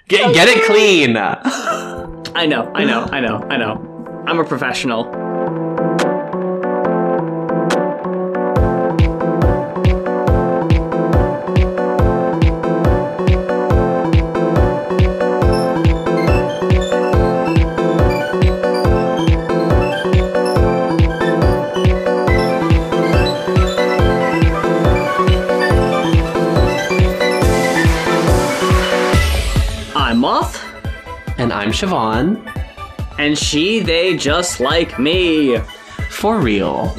Get it clean. I know. I'm a professional. I'm Moth. And I'm Siobhan. And they just like me. For real.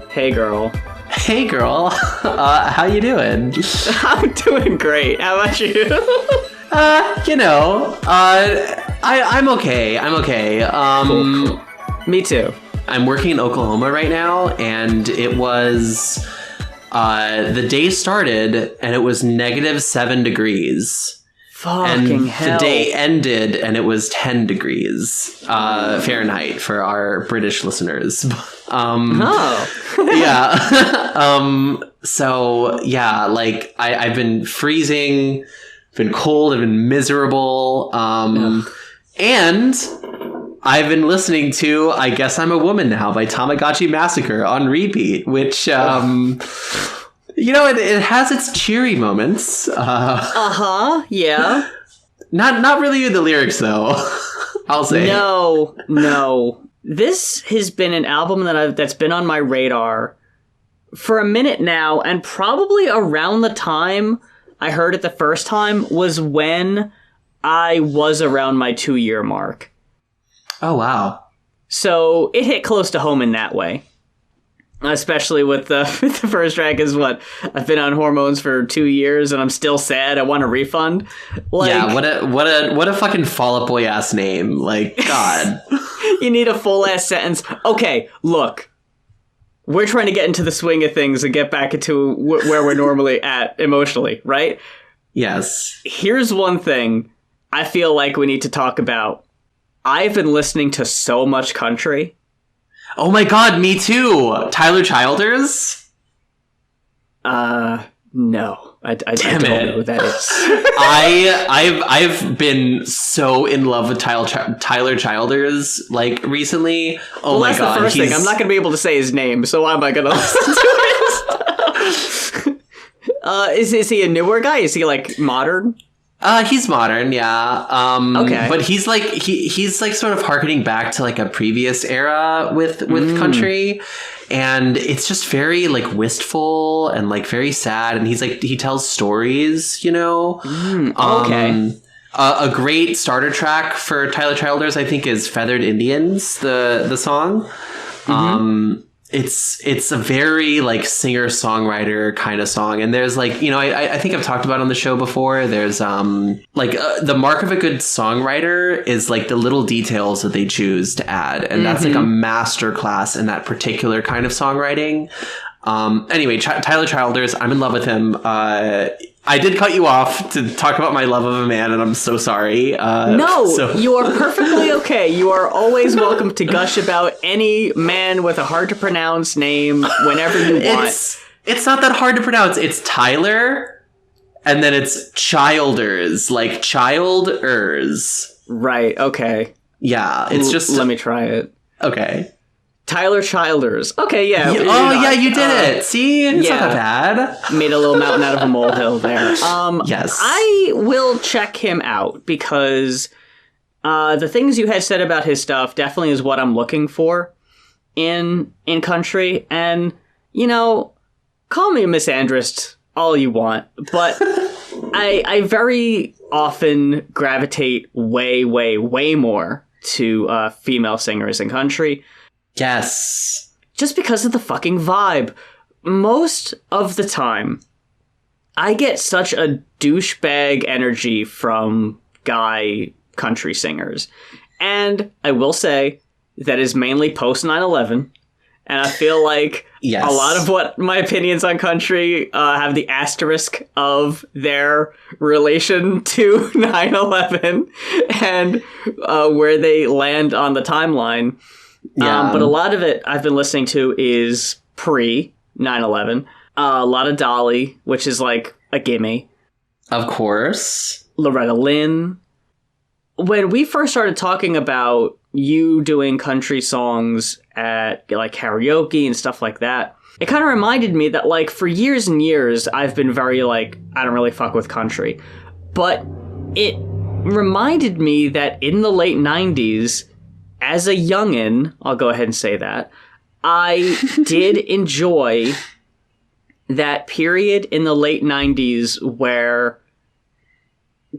Hey, girl. Hey, girl. How you doing? I'm doing great. How about you? I'm okay. Cool. Me too. I'm working in Oklahoma right now, and it was... the day started, and it was -7 degrees. Fucking hell. The day ended, and it was 10 degrees Fahrenheit for our British listeners. Yeah. So, yeah, like, I've been freezing, been cold, I've been miserable. And I've been listening to I Guess I'm a Woman Now by Tamagotchi Massacre on repeat, which... it has its cheery moments. Yeah. Not really the lyrics, though. I'll say. No. This has been an album that's been on my radar for a minute now, and probably around the time I heard it the first time was when I was around my 2-year mark. Oh, wow. So it hit close to home in that way. Especially with the first track is what I've been on hormones for 2 years and I'm still sad. I want a refund. Like, yeah, what a fucking Fall Out Boy ass name. Like, God. You need a full ass sentence. Okay, look, we're trying to get into the swing of things and get back into where we're normally at emotionally, right? Yes. Here's one thing I feel like we need to talk about. I've been listening to so much country. Oh my god, me too! Tyler Childers? No. I Damn don't it. know who that is. I've been so in love with Tyler Childers, like, recently. Oh my god. That's the first thing. I'm not going to be able to say his name, so why am I going to listen to it? Is he a newer guy? Is he, like, modern? He's modern, yeah. Okay. But he's like he's like sort of harkening back to like a previous era with country, and it's just very like wistful and like very sad. And he tells stories, Okay. A great starter track for Tyler Childers, I think, is "Feathered Indians," the song. It's a very like singer-songwriter kind of song, and there's like, I think I've talked about it on the show before. There's the mark of a good songwriter is like the little details that they choose to add, and that's like a master class in that particular kind of songwriting. Anyway, Tyler Childers, I'm in love with him. I did cut you off to talk about my love of a man, and I'm so sorry. You are perfectly okay. You are always welcome to gush about any man with a hard-to-pronounce name whenever you want. It's not that hard to pronounce. It's Tyler, and then it's Childers, like Childers. Right, okay. Yeah, it's just... Let me try it. Okay. Tyler Childers. Okay, yeah. Yeah, you did it. See? It's not that bad. Made a little mountain out of a molehill there. Yes. I will check him out because the things you had said about his stuff definitely is what I'm looking for in country. And, call me a misandrist all you want, but I very often gravitate way, way, way more to female singers in country. Yes. Just because of the fucking vibe. Most of the time, I get such a douchebag energy from guy country singers. And I will say that is mainly post 9/11. And I feel like a lot of what my opinions on country have the asterisk of their relation to 9/11 and where they land on the timeline. Yeah. But a lot of it I've been listening to is pre 9/11. A lot of Dolly, which is like a gimme. Of course. Loretta Lynn. When we first started talking about you doing country songs at like karaoke and stuff like that, it kind of reminded me that like for years and years I've been very like, I don't really fuck with country. But it reminded me that in the late 90s, as a youngin', I'll go ahead and say that, I did enjoy that period in the late 90s where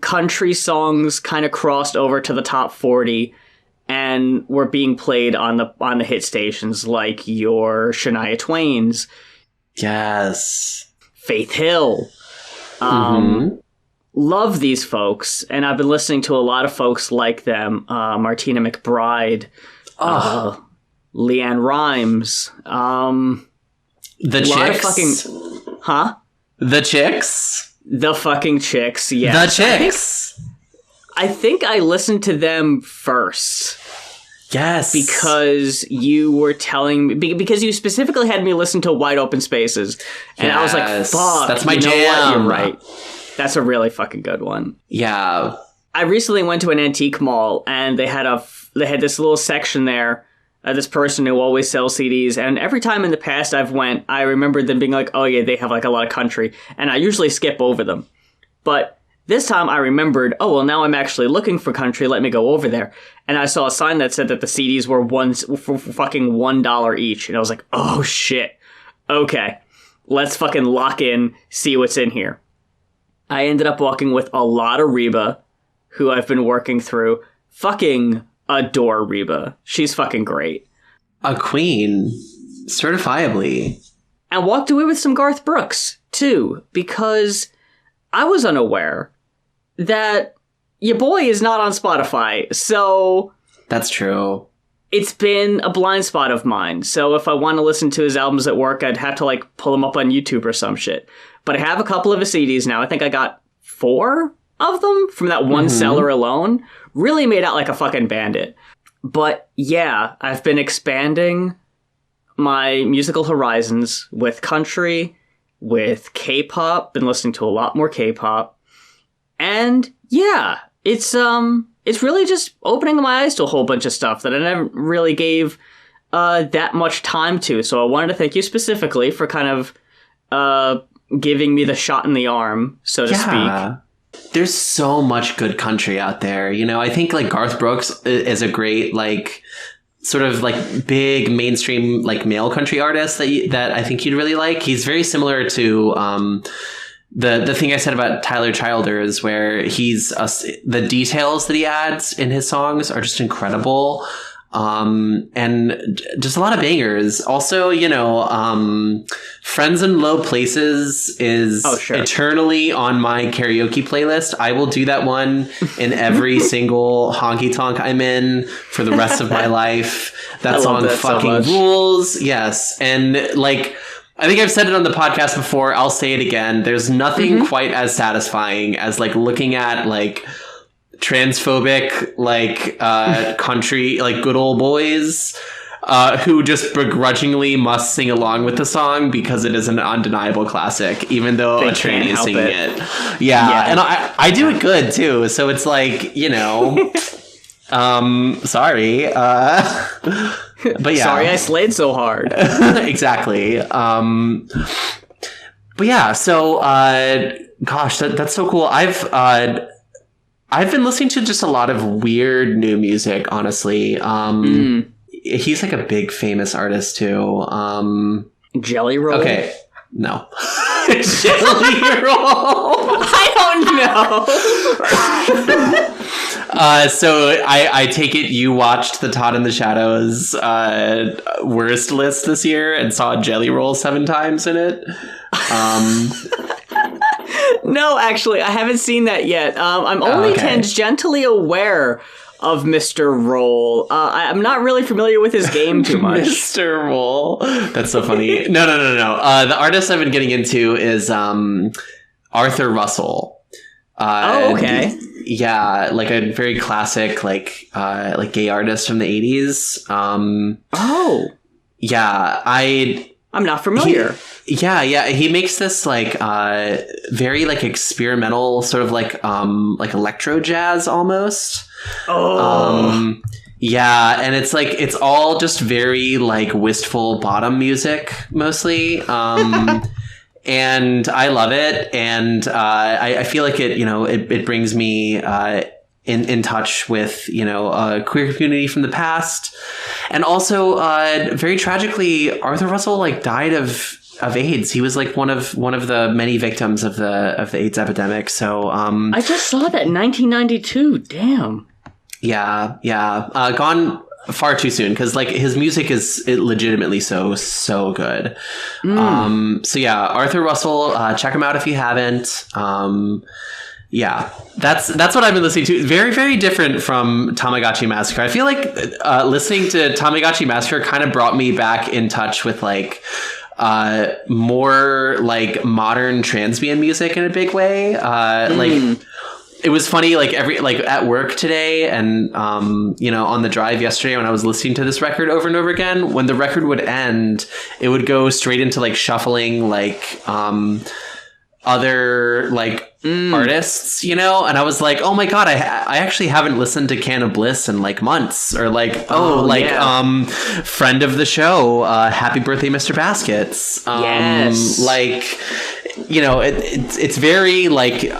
country songs kind of crossed over to the top 40 and were being played on the hit stations like your Shania Twain's. Yes. Faith Hill. Love these folks, and I've been listening to a lot of folks like them. Martina McBride, Leanne Rimes, the Chicks. The Chicks. The fucking Chicks, yeah. The Chicks. I think I listened to them first. Yes. Because you were telling me, because you specifically had me listen to Wide Open Spaces. And I was like, fuck. That's my jam. What? You're right. That's a really fucking good one. Yeah. I recently went to an antique mall and they had this little section there. This person who always sells CDs, and every time in the past I've went, I remember them being like, oh yeah, they have like a lot of country, and I usually skip over them. But this time I remembered, oh well, now I'm actually looking for country, let me go over there. And I saw a sign that said that the CDs were for fucking $1 each, and I was like, oh shit, okay, let's fucking lock in, see what's in here. I ended up walking with a lot of Reba, who I've been working through. Fucking adore Reba. She's fucking great. A queen. Certifiably. And walked away with some Garth Brooks, too, because I was unaware that your boy is not on Spotify, so... That's true. It's been a blind spot of mine, so if I want to listen to his albums at work, I'd have to, like, pull them up on YouTube or some shit. But I have a couple of his CDs now. I think I got 4 of them from that one seller alone. Really made out like a fucking bandit. But yeah, I've been expanding my musical horizons with country, with K-pop, been listening to a lot more K-pop. And yeah, it's really just opening my eyes to a whole bunch of stuff that I never really gave that much time to. So I wanted to thank you specifically for kind of giving me the shot in the arm, so to speak. There's so much good country out there. You know, I think like Garth Brooks is a great, like, sort of like big mainstream, like male country artist that I think you'd really like. He's very similar to the thing I said about Tyler Childers, where the details that he adds in his songs are just incredible. And just a lot of bangers. Also, you know, Friends in Low Places is eternally on my karaoke playlist. I will do that one in every single honky tonk I'm in for the rest of my life. That song fucking rules. Yes. And like, I think I've said it on the podcast before. I'll say it again. There's nothing quite as satisfying as like looking at like transphobic, like, country, like good old boys, who just begrudgingly must sing along with the song because it is an undeniable classic, even though a tranny is singing it. Yeah. And I do it good too. So it's like, you know, sorry. But yeah. Sorry I slayed so hard. Exactly. But yeah, so, gosh, that's so cool. I've been listening to just a lot of weird new music, honestly. He's like a big famous artist too. Jelly Roll? Okay. No. Jelly Roll? I don't know. So I take it you watched the Todd in the Shadows worst list this year and saw Jelly Roll 7 times in it. No, actually, I haven't seen that yet. I'm only tangentially aware of Mr. Roll. I'm not really familiar with his game too much. Mr. Roll. That's so funny. No. The artist I've been getting into is Arthur Russell. Okay. Yeah, like a very classic, like gay artist from the 80s. Yeah, I'm not familiar. Yeah. He makes this like very like experimental sort of like electro jazz almost. Yeah, and it's like it's all just very like wistful bottom music mostly. And I love it, and I feel like it brings me in touch with a queer community from the past, and also very tragically, Arthur Russell like died of AIDS. He was like one of the many victims of the AIDS epidemic. So I just saw that in 1992. Damn. Yeah. Gone far too soon, because like his music is legitimately so good. So yeah, Arthur Russell, check him out if you haven't. Yeah, that's what I've been listening to. Very, very different from Tamagotchi Massacre. I feel like listening to Tamagotchi Massacre kind of brought me back in touch with like more like modern transbian music in a big way. Like it was funny, like at work today and on the drive yesterday when I was listening to this record over and over again, when the record would end, it would go straight into like shuffling like other like artists, and I was like, oh my god, I actually haven't listened to Can of Bliss in like months, or like friend of the show, Happy Birthday Mr. Baskets. Yes. Like it's very like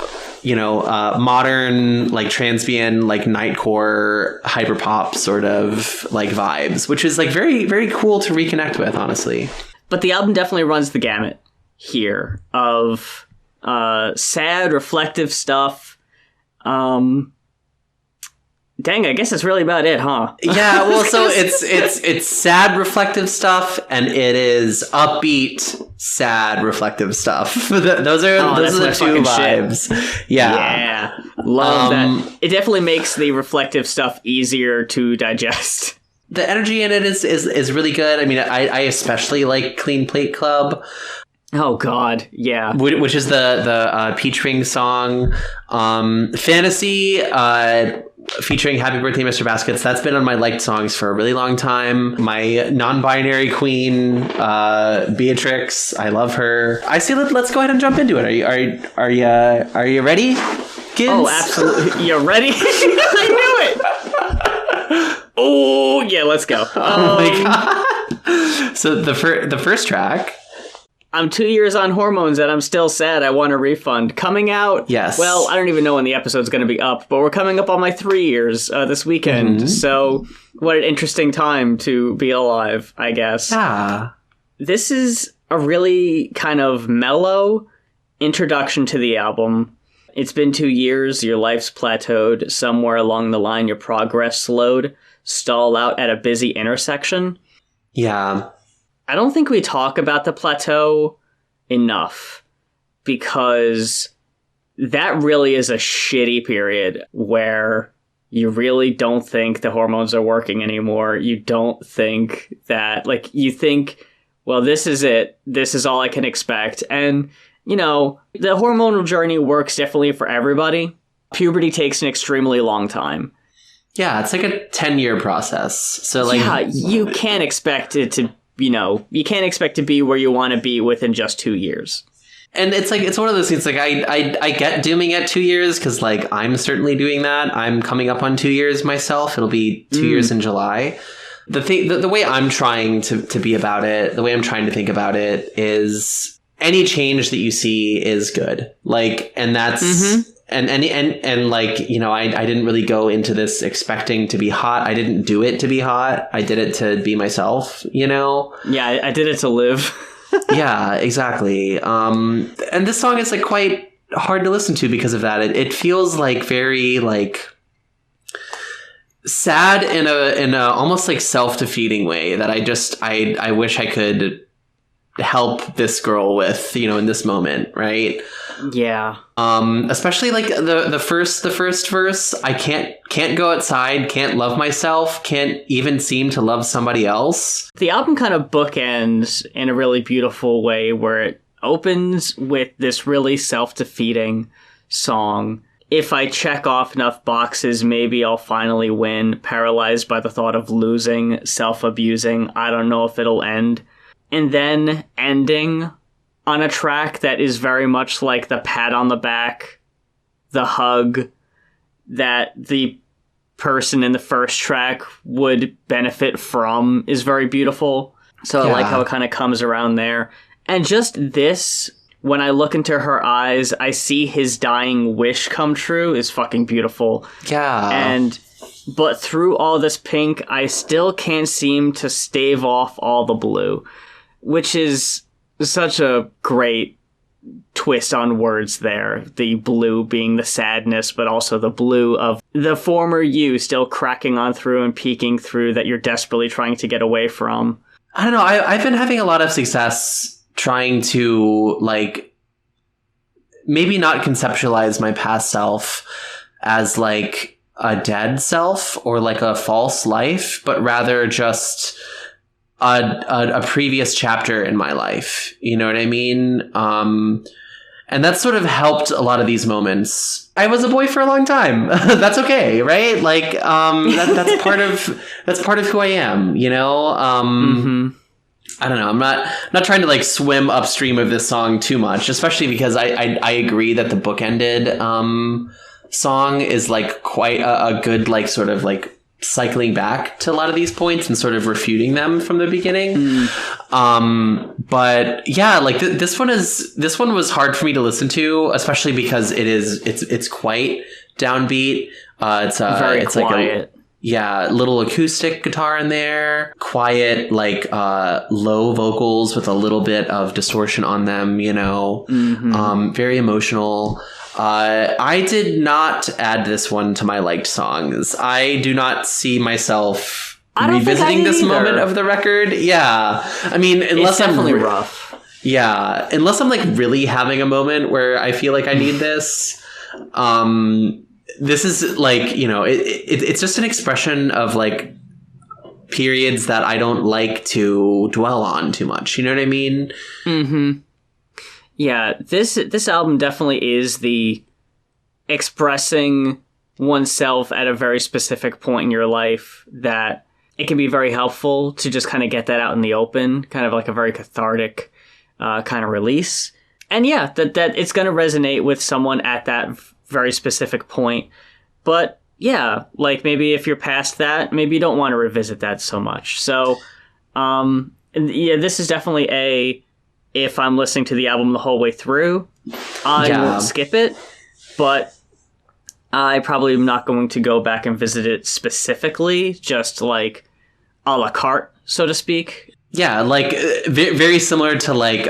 modern like transbian like nightcore hyperpop sort of like vibes, which is like very, very cool to reconnect with, honestly. But the album definitely runs the gamut here of sad, reflective stuff. Dang, I guess that's really about it, huh? Yeah, well, so it's sad, reflective stuff, and it is upbeat, sad, reflective stuff. those are the two vibes. Shit. Yeah, love that. It definitely makes the reflective stuff easier to digest. The energy in it is really good. I mean, I especially like Clean Plate Club. Oh God, yeah. Which is the Peach Ring song. Fantasy, featuring Happy Birthday Mr. Baskets. That's been on my liked songs for a really long time. My non-binary queen, Beatrix. I love her. I say let's go ahead and jump into it. Are you ready, kids? Oh, absolutely. You ready? I knew it. Oh yeah, let's go. Oh my god. So the first track. I'm 2 years on hormones and I'm still sad. I want a refund. Coming out. Yes. Well, I don't even know when the episode's going to be up, but we're coming up on my 3 years this weekend. Mm-hmm. So what an interesting time to be alive, I guess. Yeah. This is a really kind of mellow introduction to the album. It's been 2 years. Your life's plateaued. Somewhere along the line, your progress slowed. Stall out at a busy intersection. Yeah. I don't think we talk about the plateau enough, because that really is a shitty period where you really don't think the hormones are working anymore. You don't think that, like, you think, well, this is it. This is all I can expect. And, the hormonal journey works differently for everybody. Puberty takes an extremely long time. Yeah, it's like a 10-year process. So, like, yeah, you can't expect it to you can't expect to be where you want to be within just 2 years. And it's like, it's one of those things, like, I get dooming at 2 years, because, like, I'm certainly doing that. I'm coming up on 2 years myself. It'll be 2 years in July. The way I'm trying to be about it, the way I'm trying to think about it is any change that you see is good. Like, and that's... Mm-hmm. And like, I didn't really go into this expecting to be hot. I didn't do it to be hot. I did it to be myself, Yeah, I did it to live. Yeah, exactly. And this song is like quite hard to listen to because of that. It feels like very like sad in a almost like self-defeating way that I wish I could help this girl with, in this moment, right? Yeah. Especially like the first verse, I can't go outside, can't love myself, can't even seem to love somebody else. The album kind of bookends in a really beautiful way, where it opens with this really self-defeating song. If I check off enough boxes, maybe I'll finally win. Paralyzed by the thought of losing, self-abusing. I don't know if it'll end. and then ending on a track that is very much like the pat on the back, the hug that the person in the first track would benefit from is very beautiful. So I like how it kind of comes around there. And just this, when I look into her eyes, I see his dying wish come true is fucking beautiful. Yeah. But through all this pink, I still can't seem to stave off all the blue, which is such a great twist on words there. The blue being the sadness, but also the blue of the former you still cracking on through and peeking through that you're desperately trying to get away from. I don't know. I've been having a lot of success trying to, like, maybe not conceptualize my past self as, like, a dead self or like a false life, but rather just a previous chapter in my life. You know what I mean? And that sort of helped a lot of these moments. I was a boy for a long time. That's okay, right? Like, that's part of who I am, you know? I don't know. I'm not trying to like swim upstream of this song too much, especially because I agree that the bookended song is like quite a good like sort of like cycling back to a lot of these points and sort of refuting them from the beginning. But yeah, like this one was hard for me to listen to, especially because it's quite downbeat. It's very it's quiet. Like little acoustic guitar in there, quiet, like low vocals with a little bit of distortion on them, you know. Very emotional. I did not add this one to my liked songs. I do not see myself revisiting this moment of the record. Yeah. I mean, unless it's definitely rough. Yeah. Unless I'm like really having a moment where I feel like I need this. This is like, you know, it's just an expression of like periods that I don't like to dwell on too much. You know what I mean? Yeah, this album definitely is the expressing oneself at a very specific point in your life that it can be very helpful to just kind of get that out in the open, kind of like a very cathartic kind of release. And yeah, that it's going to resonate with someone at that very specific point. But yeah, like maybe if you're past that, maybe you don't want to revisit that so much. So yeah, this is definitely if I'm listening to the album the whole way through, I won't skip it, but I probably am not going to go back and visit it specifically, just like a la carte, so to speak. Yeah, like very similar to like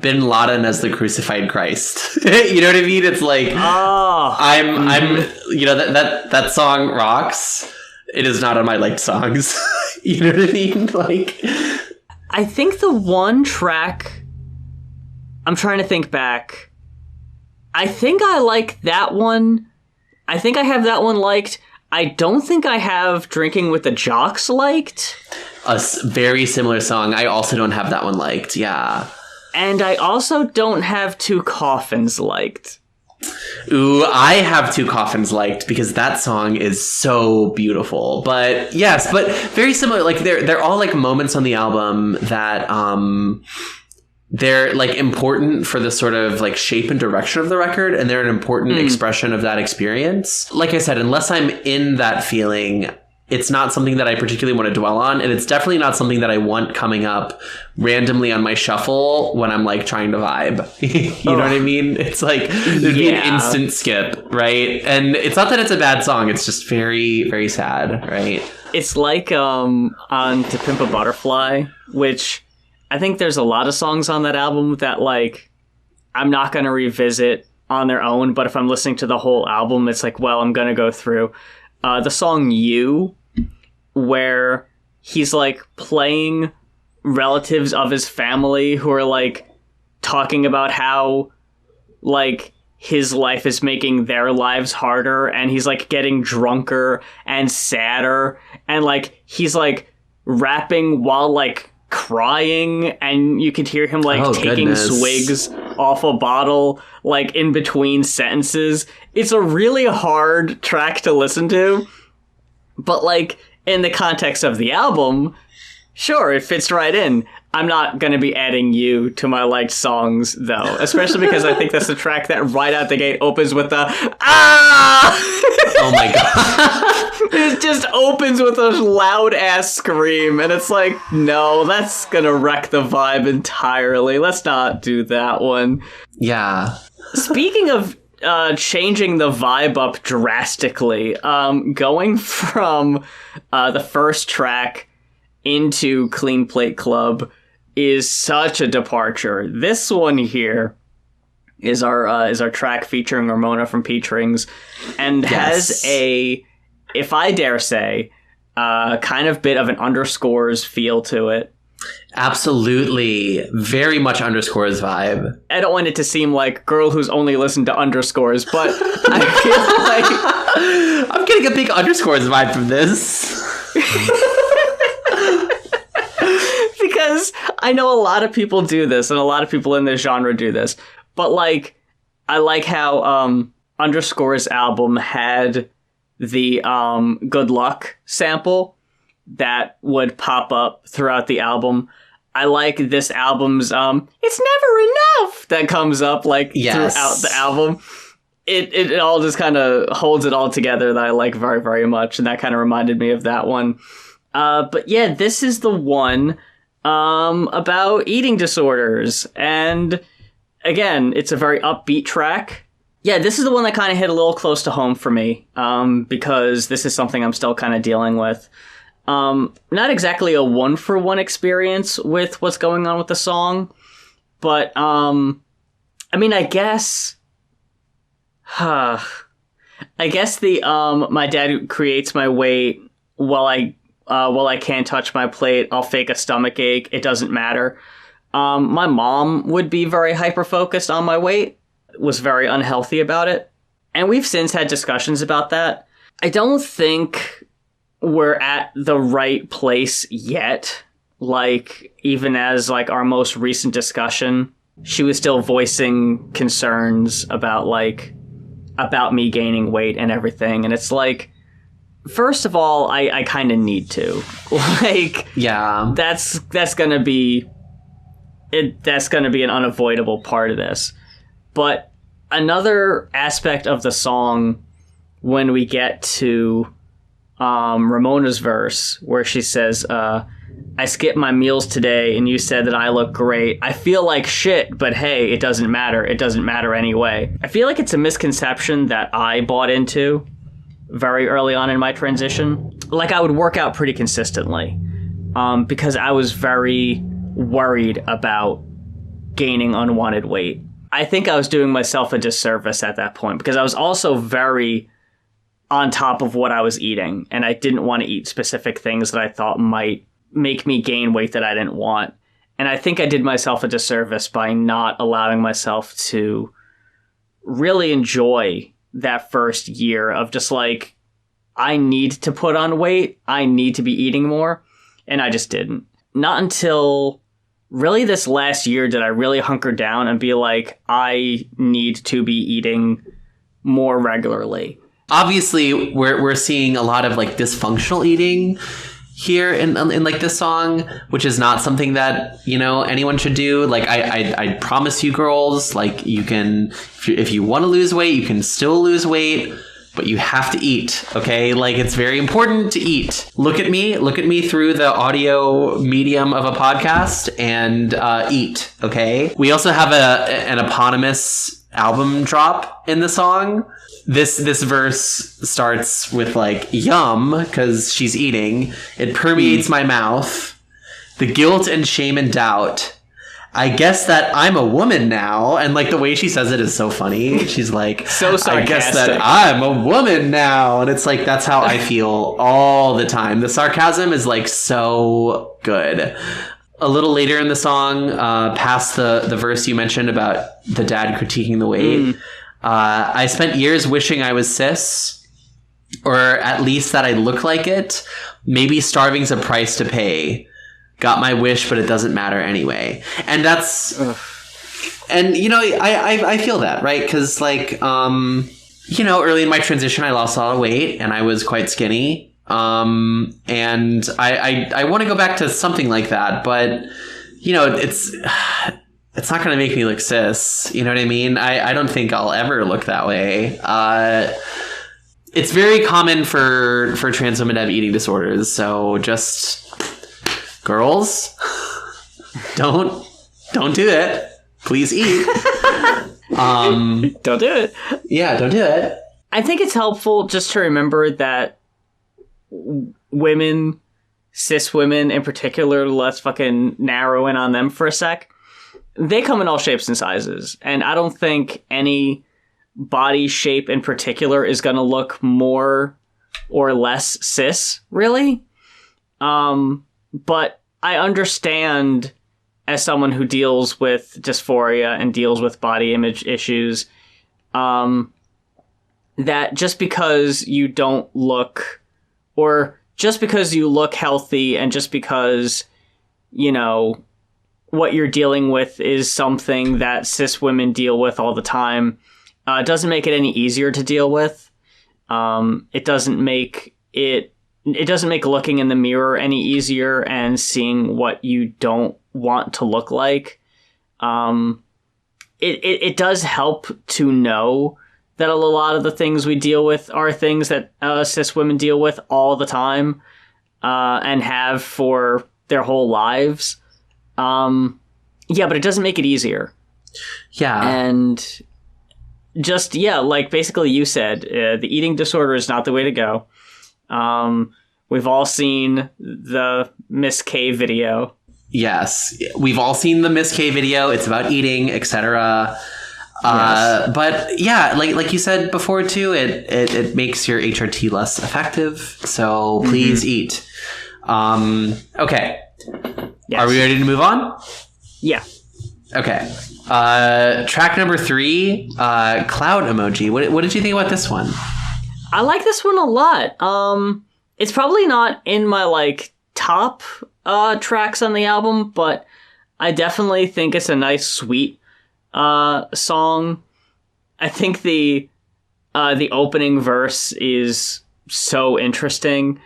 Bin Laden as the crucified Christ. You know what I mean? It's like I'm you know that song rocks. It is not on my liked songs. You know what I mean? Like, I think the one track, I'm trying to think back. I think I like that one. I think I have that one liked. I don't think I have Drinking with the Jocks liked. A very similar song. I also don't have that one liked. Yeah. And I also don't have Two Coffins liked. Ooh, I have Two Coffins liked because that song is so beautiful. But yes, but very similar. Like they're all like moments on the album that they're like important for the sort of like shape and direction of the record, and they're an important expression of that experience. Like I said, unless I'm in that feeling, it's not something that I particularly want to dwell on, and it's definitely not something that I want coming up randomly on my shuffle when I'm like trying to vibe. You know what I mean? It's like there'd be an instant skip, right? And it's not that it's a bad song, it's just very, very sad, right? It's like on To Pimp a Butterfly, which I think there's a lot of songs on that album that like I'm not going to revisit on their own, but if I'm listening to the whole album, it's like, well, I'm going to go through the song You, where he's like playing relatives of his family who are like talking about how like his life is making their lives harder, and he's like getting drunker and sadder, and like he's like rapping while like crying, and you could hear him like taking swigs off a bottle like in between sentences. It's a really hard track to listen to, but like in the context of the album, sure, it fits right in. I'm not going to be adding you to my liked songs, though. Especially because I think that's the track that right out the gate opens with the ah! Oh my god. It just opens with a loud-ass scream, and it's like, no, that's going to wreck the vibe entirely. Let's not do that one. Yeah. Speaking of changing the vibe up drastically, going from the first track into Clean Plate Club is such a departure. This one here is our track featuring Ramona from Peach Rings, and has a, if I dare say, kind of bit of an Underscores feel to it. Absolutely. Very much Underscores vibe. I don't want it to seem like girl who's only listened to Underscores, but I feel like I'm getting a big Underscores vibe from this. Because I know a lot of people do this, and a lot of people in this genre do this. But, like, I like how Underscore's album had the Good Luck sample that would pop up throughout the album. I like this album's It's Never Enough that comes up, like, throughout the album. It all just kind of holds it all together that I like very, very much, and that kind of reminded me of that one. But yeah, this is the one about eating disorders, and again, it's a very upbeat track. Yeah, this is the one that kind of hit a little close to home for me, because this is something I'm still kind of dealing with. Not exactly a one-for-one experience with what's going on with the song, but I mean, I guess the my dad creates my weight while I can't touch my plate, I'll fake a stomach ache, it doesn't matter. My mom would be very hyper-focused on my weight, was very unhealthy about it. And we've since had discussions about that. I don't think we're at the right place yet. Like, even as, like, our most recent discussion, she was still voicing concerns about me gaining weight and everything. And it's like, first of all, I kind of need to. Like, yeah, that's gonna be an unavoidable part of this. But another aspect of the song, when we get to Ramona's verse, where she says, I skipped my meals today and you said that I look great. I feel like shit, but hey, it doesn't matter. It doesn't matter anyway. I feel like it's a misconception that I bought into very early on in my transition. Like, I would work out pretty consistently because I was very worried about gaining unwanted weight. I think I was doing myself a disservice at that point because I was also very on top of what I was eating, and I didn't want to eat specific things that I thought might make me gain weight that I didn't want. And I think I did myself a disservice by not allowing myself to really enjoy that first year of just like, I need to put on weight, I need to be eating more, and I just didn't. Not until really this last year did I really hunker down and be like, I need to be eating more regularly. Obviously, we're seeing a lot of like dysfunctional eating here in like this song, which is not something that, you know, anyone should do. Like, I promise you girls, like, you can, if you want to lose weight, you can still lose weight, but you have to eat, okay? Like, it's very important to eat. Look at me through the audio medium of a podcast and eat, okay? We also have an eponymous album drop in the song. This verse starts with like, yum, because she's eating. It permeates my mouth. The guilt and shame and doubt. I guess that I'm a woman now. And like the way she says it is so funny. She's like, so sarcastic. I guess that I'm a woman now. And it's like, that's how I feel all the time. The sarcasm is like so good. A little later in the song, past the verse you mentioned about the dad critiquing the weight, I spent years wishing I was cis, or at least that I look like it. Maybe starving's a price to pay. Got my wish, but it doesn't matter anyway. And that's, and you know, I feel that, right? Because like, you know, early in my transition, I lost a lot of weight and I was quite skinny. And I want to go back to something like that, but you know, it's not going to make me look cis. You know what I mean? I don't think I'll ever look that way. It's very common for trans women to have eating disorders. So just girls, don't do it. Please eat. Don't do it. Yeah, don't do it. I think it's helpful just to remember that women, cis women in particular, let's fucking narrow in on them for a sec. They come in all shapes and sizes. And I don't think any body shape in particular is going to look more or less cis, really. But I understand, as someone who deals with dysphoria and deals with body image issues, that just because you don't look, or just because you look healthy and just because, you know, what you're dealing with is something that cis women deal with all the time, doesn't make it any easier to deal with. It doesn't make looking in the mirror any easier and seeing what you don't want to look like. It does help to know that a lot of the things we deal with are things that cis women deal with all the time, and have for their whole lives. Yeah, but it doesn't make it easier. Yeah. And just, yeah, like basically you said, the eating disorder is not the way to go. We've all seen the Miss K video. Yes, we've all seen the Miss K video. It's about eating, etc. Yes. But yeah, like you said before too, it makes your HRT less effective. So please eat. Okay. Yes. Are we ready to move on? Yeah. Okay. Track number 3, cloud emoji. What did you think about this one? I like this one a lot. It's probably not in my like top tracks on the album, but I definitely think it's a nice, sweet song. I think the opening verse is so interesting.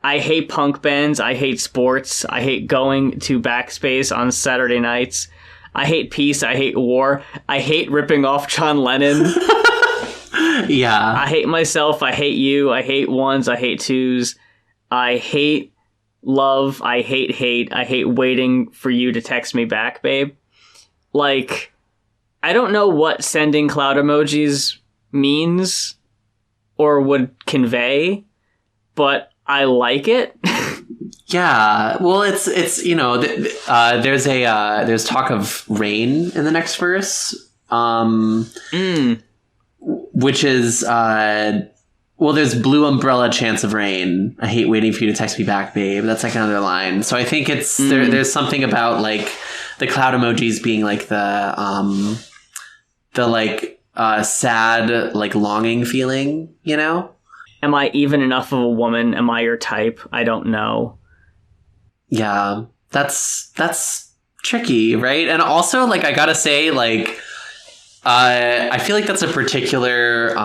I hate punk bands. I hate sports. I hate going to Backspace on Saturday nights. I hate peace. I hate war. I hate ripping off John Lennon. Yeah. I hate myself. I hate you. I hate ones. I hate twos. I hate love. I hate hate. I hate waiting for you to text me back, babe. Like, I don't know what sending cloud emojis means or would convey, but I like it. Yeah, well, it's you know, there's talk of rain in the next verse, which is well, there's blue umbrella, chance of rain. I hate waiting for you to text me back, babe. That's like another line. So I think it's there's something about like the cloud emojis being like the like sad, like longing feeling, you know? Am I even enough of a woman? Am I your type? I don't know. Yeah, that's tricky, right? And also, like, I gotta say, like, I feel like that's a particular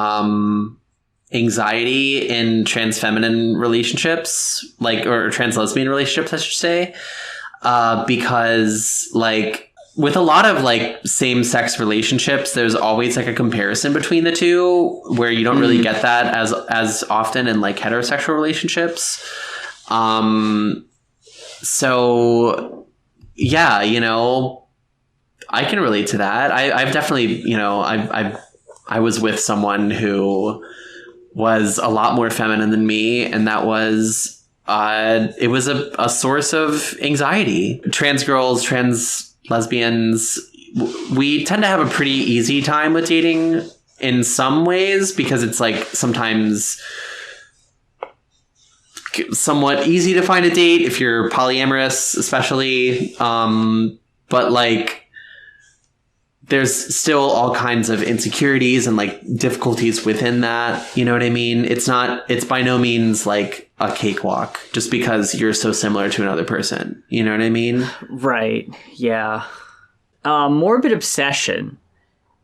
anxiety in trans feminine relationships, like, or trans lesbian relationships, I should say, because, like, with a lot of like same-sex relationships, there's always like a comparison between the two where you don't really get that as often in like heterosexual relationships. So yeah, you know, I can relate to that. I've definitely, you know, I was with someone who was a lot more feminine than me, and that was it was a source of anxiety. Trans girls, trans lesbians, we tend to have a pretty easy time with dating in some ways because it's like sometimes somewhat easy to find a date if you're polyamorous, especially. But like there's still all kinds of insecurities and like difficulties within that. You know what I mean? It's by no means like a cakewalk just because you're so similar to another person. You know what I mean? Right. Yeah. Morbid Obsession.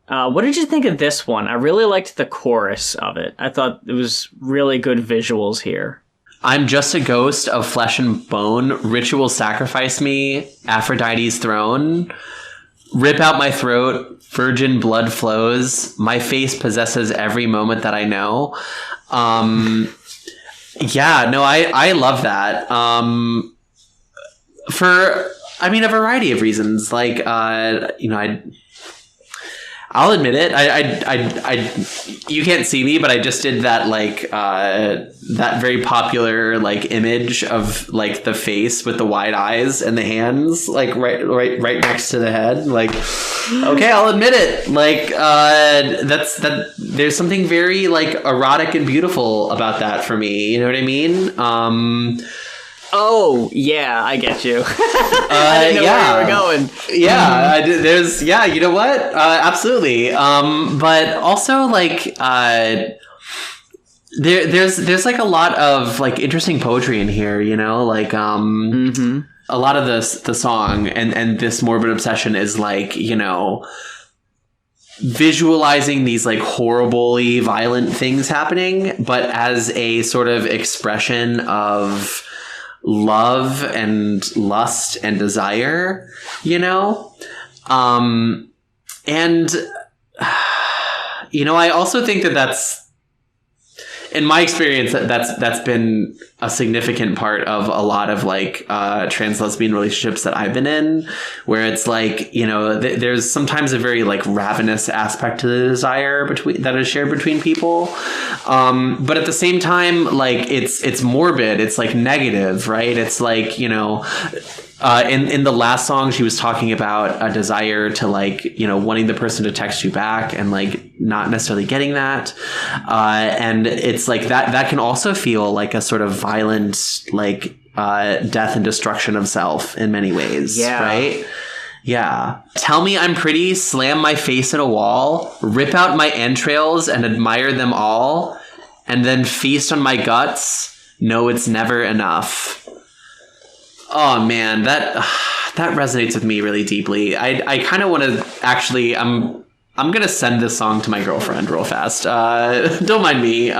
What did you think of this one? I really liked the chorus of it. I thought it was really good visuals here. I'm just a ghost of flesh and bone. Ritual sacrifice me. Aphrodite's throne. Rip out my throat. Virgin blood flows. My face possesses every moment that I know. Yeah, no, I love that. For, I mean, a variety of reasons. Like, you know, I'll admit it. You can't see me, but I just did that, like, that very popular, like, image of, like, the face with the wide eyes and the hands, like, right next to the head. Like, okay, I'll admit it. Like, there's something very, like, erotic and beautiful about that for me. You know what I mean? Oh, yeah, I get you. I didn't know where you were going. Yeah, you know what? Absolutely. But also, like, there's like a lot of, like, interesting poetry in here, you know? Like, a lot of the song and this morbid obsession is, like, you know, visualizing these, like, horribly violent things happening, but as a sort of expression of love and lust and desire, you know? And, you know, I also think that's, in my experience, that's been a significant part of a lot of, like, trans lesbian relationships that I've been in, where it's like, you know, there's sometimes a very, like, ravenous aspect to the desire that is shared between people, but at the same time, like, it's morbid, it's, like, negative, right? It's like, you know, in the last song, she was talking about a desire to, like, you know, wanting the person to text you back and, like, not necessarily getting that. And it's like that can also feel like a sort of violent, like, death and destruction of self in many ways. Yeah. Right? Yeah. Tell me I'm pretty, slam my face in a wall, rip out my entrails and admire them all, and then feast on my guts. No, it's never enough. Oh man, that resonates with me really deeply. I kind of want to actually, I'm gonna send this song to my girlfriend real fast. Don't mind me.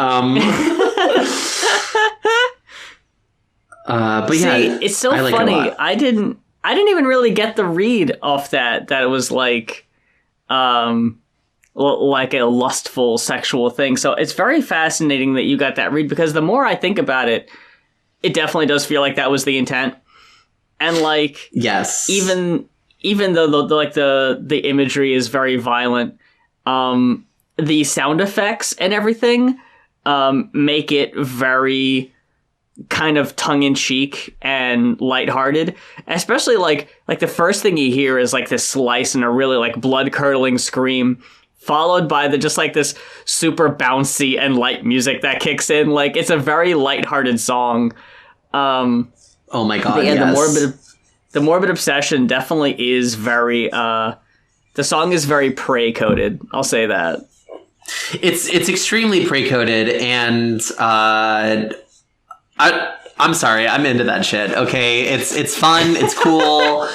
But see, yeah, it's so like funny. I didn't even really get the read off that it was like a lustful sexual thing. So it's very fascinating that you got that read, because the more I think about it, it definitely does feel like that was the intent. And, like, yes, even though the imagery is very violent, the sound effects and everything make it very kind of tongue-in-cheek and lighthearted. Especially like the first thing you hear is, like, this slice and a really, like, blood-curdling scream, followed by just like this super bouncy and light music that kicks in. Like, it's a very lighthearted song. Oh my god! Yeah, yes. the morbid obsession definitely is very. The song is very prey coded. I'll say that. It's extremely prey coded, and I'm sorry, I'm into that shit. Okay, it's fun, it's cool,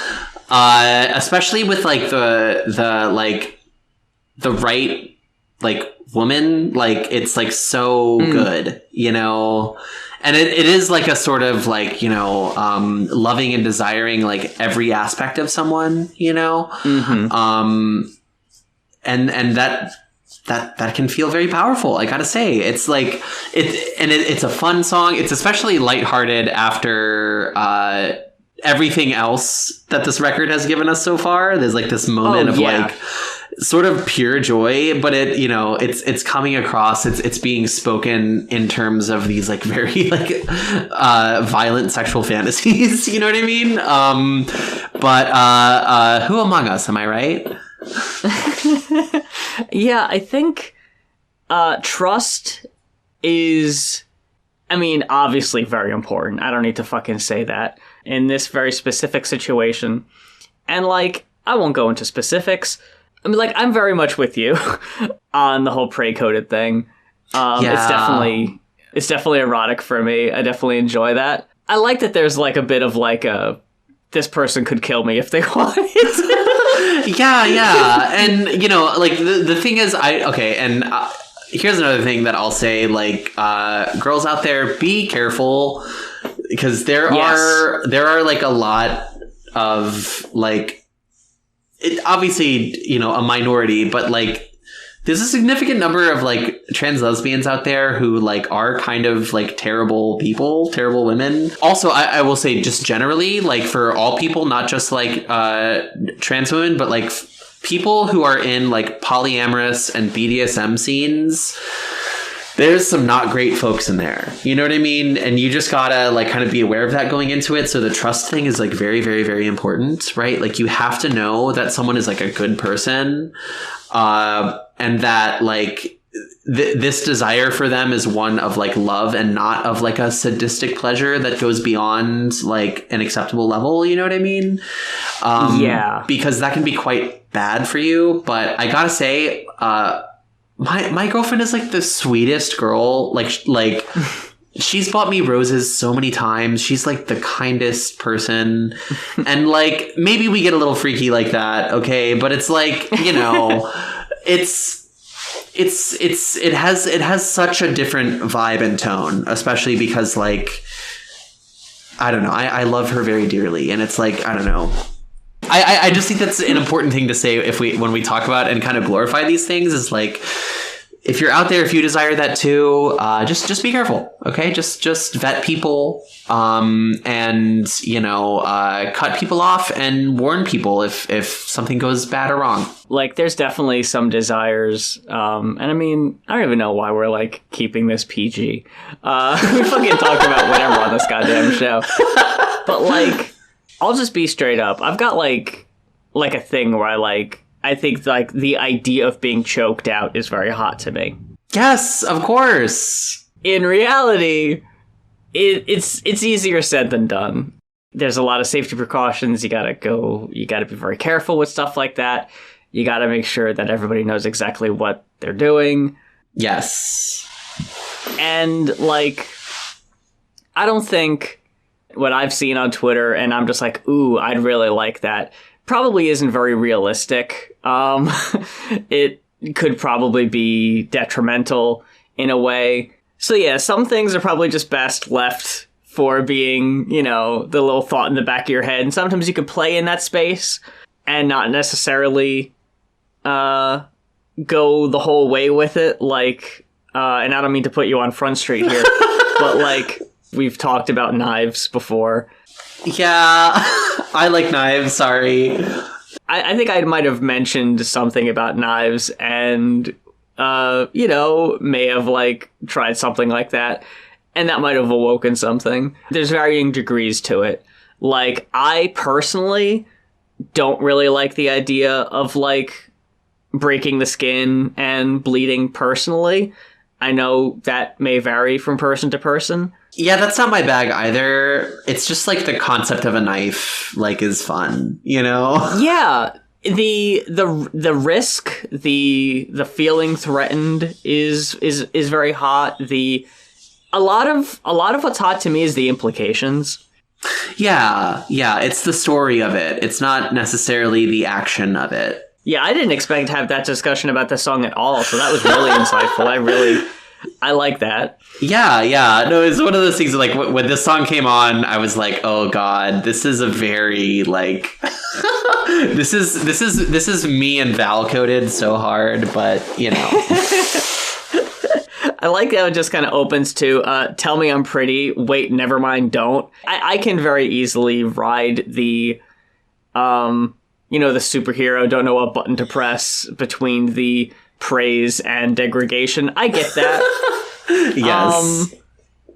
especially with, like, the right, like, woman. Like, it's, like, so good, you know. And it is, like, a sort of, like, you know, loving and desiring, like, every aspect of someone, you know? Mm-hmm. And that can feel very powerful, I gotta say. It's, like, it's a fun song. It's especially lighthearted after everything else that this record has given us so far. There's, like, this moment of, like, sort of pure joy, but it, you know, it's coming across, it's being spoken in terms of these, like, very, like, violent sexual fantasies, you know what I mean? But who among us, am I right? Yeah, I think trust is, I mean, obviously very important. I don't need to fucking say that in this very specific situation. And, like, I won't go into specifics. I mean, like, I'm very much with you on the whole prey-coded thing. Yeah. It's definitely erotic for me. I definitely enjoy that. I like that there's, like, a bit of, like, this person could kill me if they wanted to. Yeah. And, you know, like, the thing is, here's another thing that I'll say, like, girls out there, be careful, because there are like a lot of like, it obviously, you know, a minority, but like there's a significant number of like trans lesbians out there who like are kind of like terrible people, terrible women. Also, I will say just generally, like for all people, not just like trans women, but like people who are in like polyamorous and BDSM scenes, there's some not great folks in there. You know what I mean? And you just gotta like kind of be aware of that going into it. So the trust thing is like very, very, very important, right? Like you have to know that someone is like a good person, and that like this desire for them is one of like love and not of like a sadistic pleasure that goes beyond like an acceptable level. You know what I mean? Yeah. Because that can be quite bad for you. But I gotta say, my girlfriend is like the sweetest girl. Like she's bought me roses so many times. She's like the kindest person. And like, maybe we get a little freaky like that. Okay. But it's like, you know, it has such a different vibe and tone, especially because like, I don't know. I love her very dearly. And it's like, I don't know. I just think that's an important thing to say when we talk about and kind of glorify these things is like, if you're out there, if you desire that too, just be careful. Okay. Just vet people, and, you know, cut people off and warn people if something goes bad or wrong. Like there's definitely some desires. And I mean, I don't even know why we're like keeping this PG. We fucking talk about whatever on this goddamn show, but like, I'll just be straight up. I've got like a thing where I think like the idea of being choked out is very hot to me. Yes, of course. In reality, it's easier said than done. There's a lot of safety precautions. You gotta be very careful with stuff like that. You gotta make sure that everybody knows exactly what they're doing. Yes. And like, I don't think what I've seen on Twitter, and I'm just like, ooh, I'd really like that, probably isn't very realistic. It could probably be detrimental in a way. So yeah, some things are probably just best left for being, you know, the little thought in the back of your head. And sometimes you could play in that space and not necessarily go the whole way with it. Like, and I don't mean to put you on Front Street here, but like, we've talked about knives before. Yeah, I like knives, sorry. I think I might have mentioned something about knives and, you know, may have, like, tried something like that. And that might have awoken something. There's varying degrees to it. Like, I personally don't really like the idea of, like, breaking the skin and bleeding personally. I know that may vary from person to person. Yeah, that's not my bag either. It's just like the concept of a knife, like, is fun, you know? Yeah, the risk, the feeling threatened is very hot. A lot of what's hot to me is the implications. Yeah, it's the story of it. It's not necessarily the action of it. Yeah, I didn't expect to have that discussion about this song at all, so that was really insightful. I like that. Yeah. No, it's one of those things like when this song came on, I was like, oh God, this is a very like, this is me and Val coded so hard, but you know. I like how it just kind of opens to, tell me I'm pretty, wait, never mind, don't. I can very easily ride the, you know, the superhero, don't know what button to press between the praise and degradation. I get that. Yes.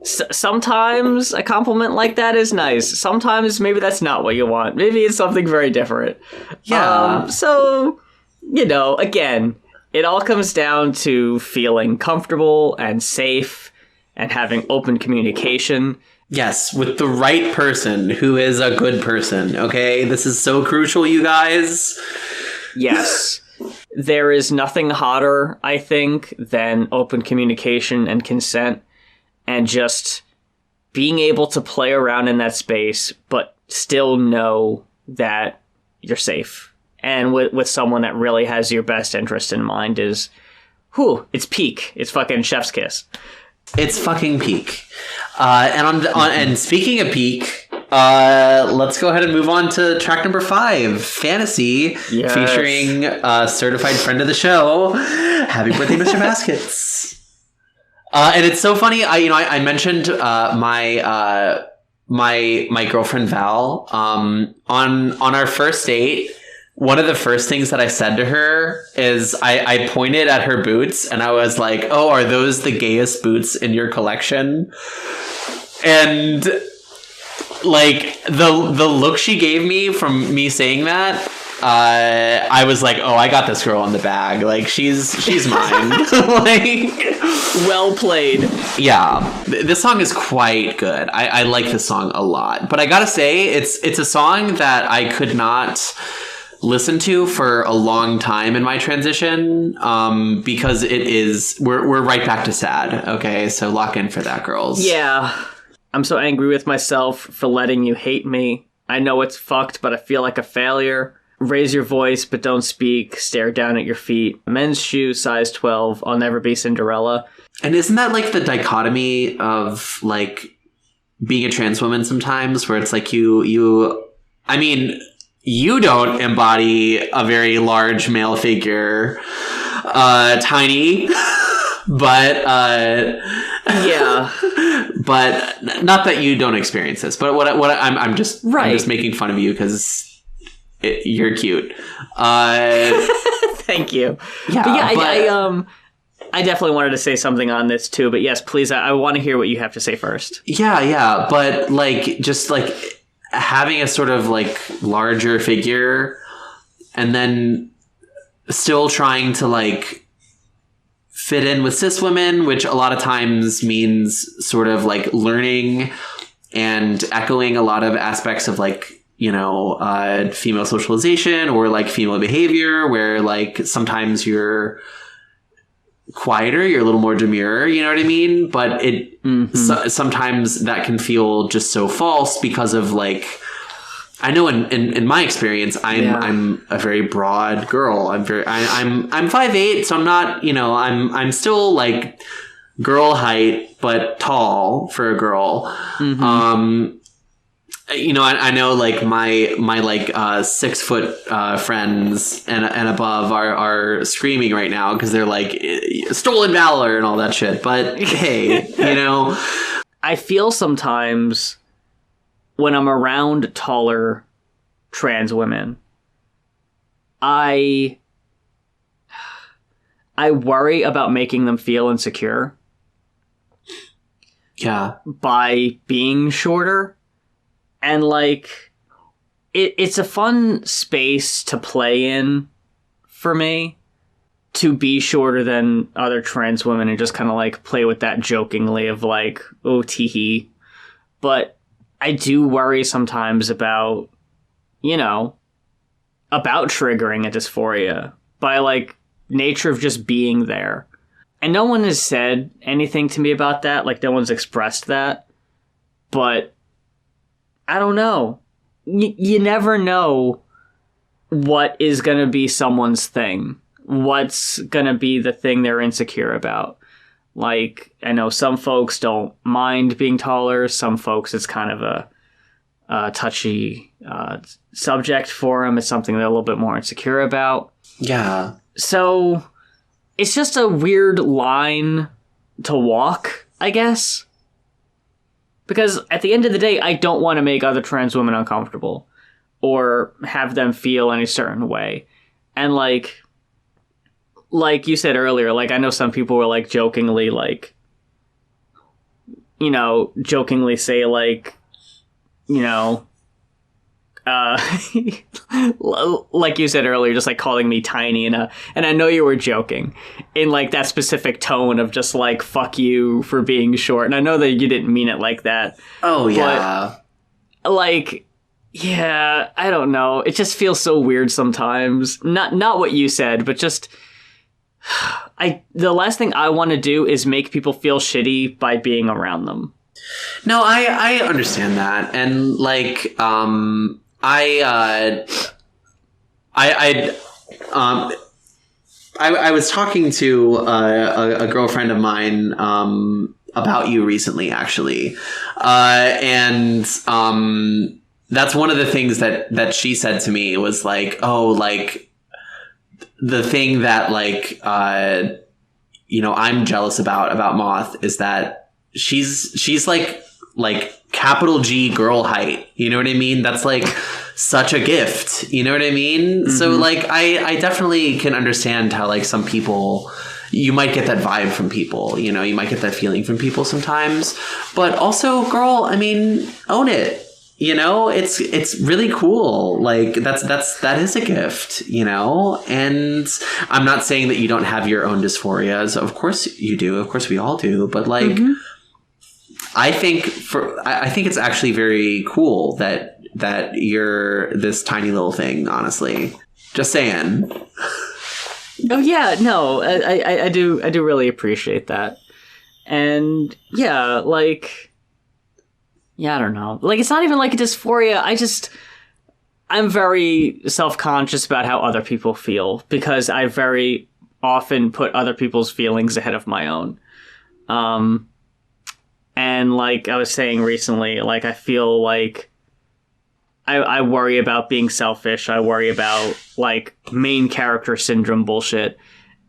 Sometimes a compliment like that is nice. Sometimes maybe that's not what you want. Maybe it's something very different. Yeah. So, you know, again, it all comes down to feeling comfortable and safe and having open communication. Yes, with the right person who is a good person, okay? This is so crucial, you guys. Yes. There is nothing hotter, I think, than open communication and consent and just being able to play around in that space, but still know that you're safe. And with someone that really has your best interest in mind is, whew, it's peak. It's fucking chef's kiss. It's fucking peak. And speaking of peak, let's go ahead and move on to track number 5, Fantasy, featuring certified friend of the show, Happy Birthday, Mr. Baskets. And it's so funny. I mentioned my girlfriend Val on our first date. One of the first things that I said to her is I pointed at her boots and I was like, "Oh, are those the gayest boots in your collection?" And like the look she gave me from me saying that, I was like, "Oh, I got this girl in the bag. Like she's mine." Like, well played. Yeah, this song is quite good. I like this song a lot, but I gotta say it's a song that I could not listen to for a long time in my transition, because we're right back to sad. Okay, so lock in for that, girls. Yeah, I'm so angry with myself for letting you hate me. I know it's fucked, but I feel like a failure. Raise your voice, but don't speak. Stare down at your feet. Men's shoe, size 12. I'll never be Cinderella. And isn't that like the dichotomy of like being a trans woman sometimes, where it's like I mean, you don't embody a very large male figure, tiny, but yeah, but not that you don't experience this. But I'm just making fun of you because you're cute. Thank you. Yeah, I definitely wanted to say something on this too. But yes, please, I want to hear what you have to say first. Yeah, but like just like having a sort of like larger figure and then still trying to like fit in with cis women, which a lot of times means sort of like learning and echoing a lot of aspects of like, female socialization or like female behavior, where like sometimes you're quieter, you're a little more demure, you know what I mean? But sometimes that can feel just so false because of like, I know in my experience, I'm a very broad girl. I'm 5'8", so I'm not, I'm still like girl height, but tall for a girl. I know like my like 6 foot friends and above are screaming right now because they're like stolen valor and all that shit. But hey, I feel sometimes when I'm around taller trans women, I worry about making them feel insecure. Yeah. By being shorter. And, like, it's a fun space to play in for me, to be shorter than other trans women and just kind of, like, play with that jokingly of, like, oh, teehee. But I do worry sometimes about, about triggering a dysphoria by, like, nature of just being there. And no one has said anything to me about that. Like, no one's expressed that. But I don't know. You never know what is going to be someone's thing. What's going to be the thing they're insecure about. Like, I know some folks don't mind being taller. Some folks, it's kind of a touchy subject for them. It's something they're a little bit more insecure about. Yeah. So it's just a weird line to walk, I guess. Because at the end of the day, I don't want to make other trans women uncomfortable or have them feel any certain way. And like you said earlier, like I know some people were like jokingly like, jokingly say like, like you said earlier, just like calling me tiny, and I know you were joking in like that specific tone of just like fuck you for being short, and I know that you didn't mean it like that. Oh yeah, but, like, yeah, I don't know. It just feels so weird sometimes. Not what you said, but just the last thing I want to do is make people feel shitty by being around them. No, I understand that, and like I was talking to a girlfriend of mine about you recently, actually, and that's one of the things that she said to me was like, oh, like the thing that like I'm jealous about Moth is that she's like capital G girl height. You know what I mean? That's like such a gift. You know what I mean? Mm-hmm. So like I definitely can understand how like some people, you might get that vibe from people, you know, you might get that feeling from people sometimes. But also, girl, I mean, own it. You know, it's really cool. Like that is a gift, you know? And I'm not saying that you don't have your own dysphorias. Of course you do. Of course we all do. But like mm-hmm. I think it's actually very cool that you're this tiny little thing, honestly. Just saying. Oh yeah, no, I do really appreciate that. And yeah, like, yeah, I don't know. Like, it's not even like a dysphoria. I'm very self-conscious about how other people feel because I very often put other people's feelings ahead of my own. And like I was saying recently, like I feel like I worry about being selfish. I worry about like main character syndrome bullshit.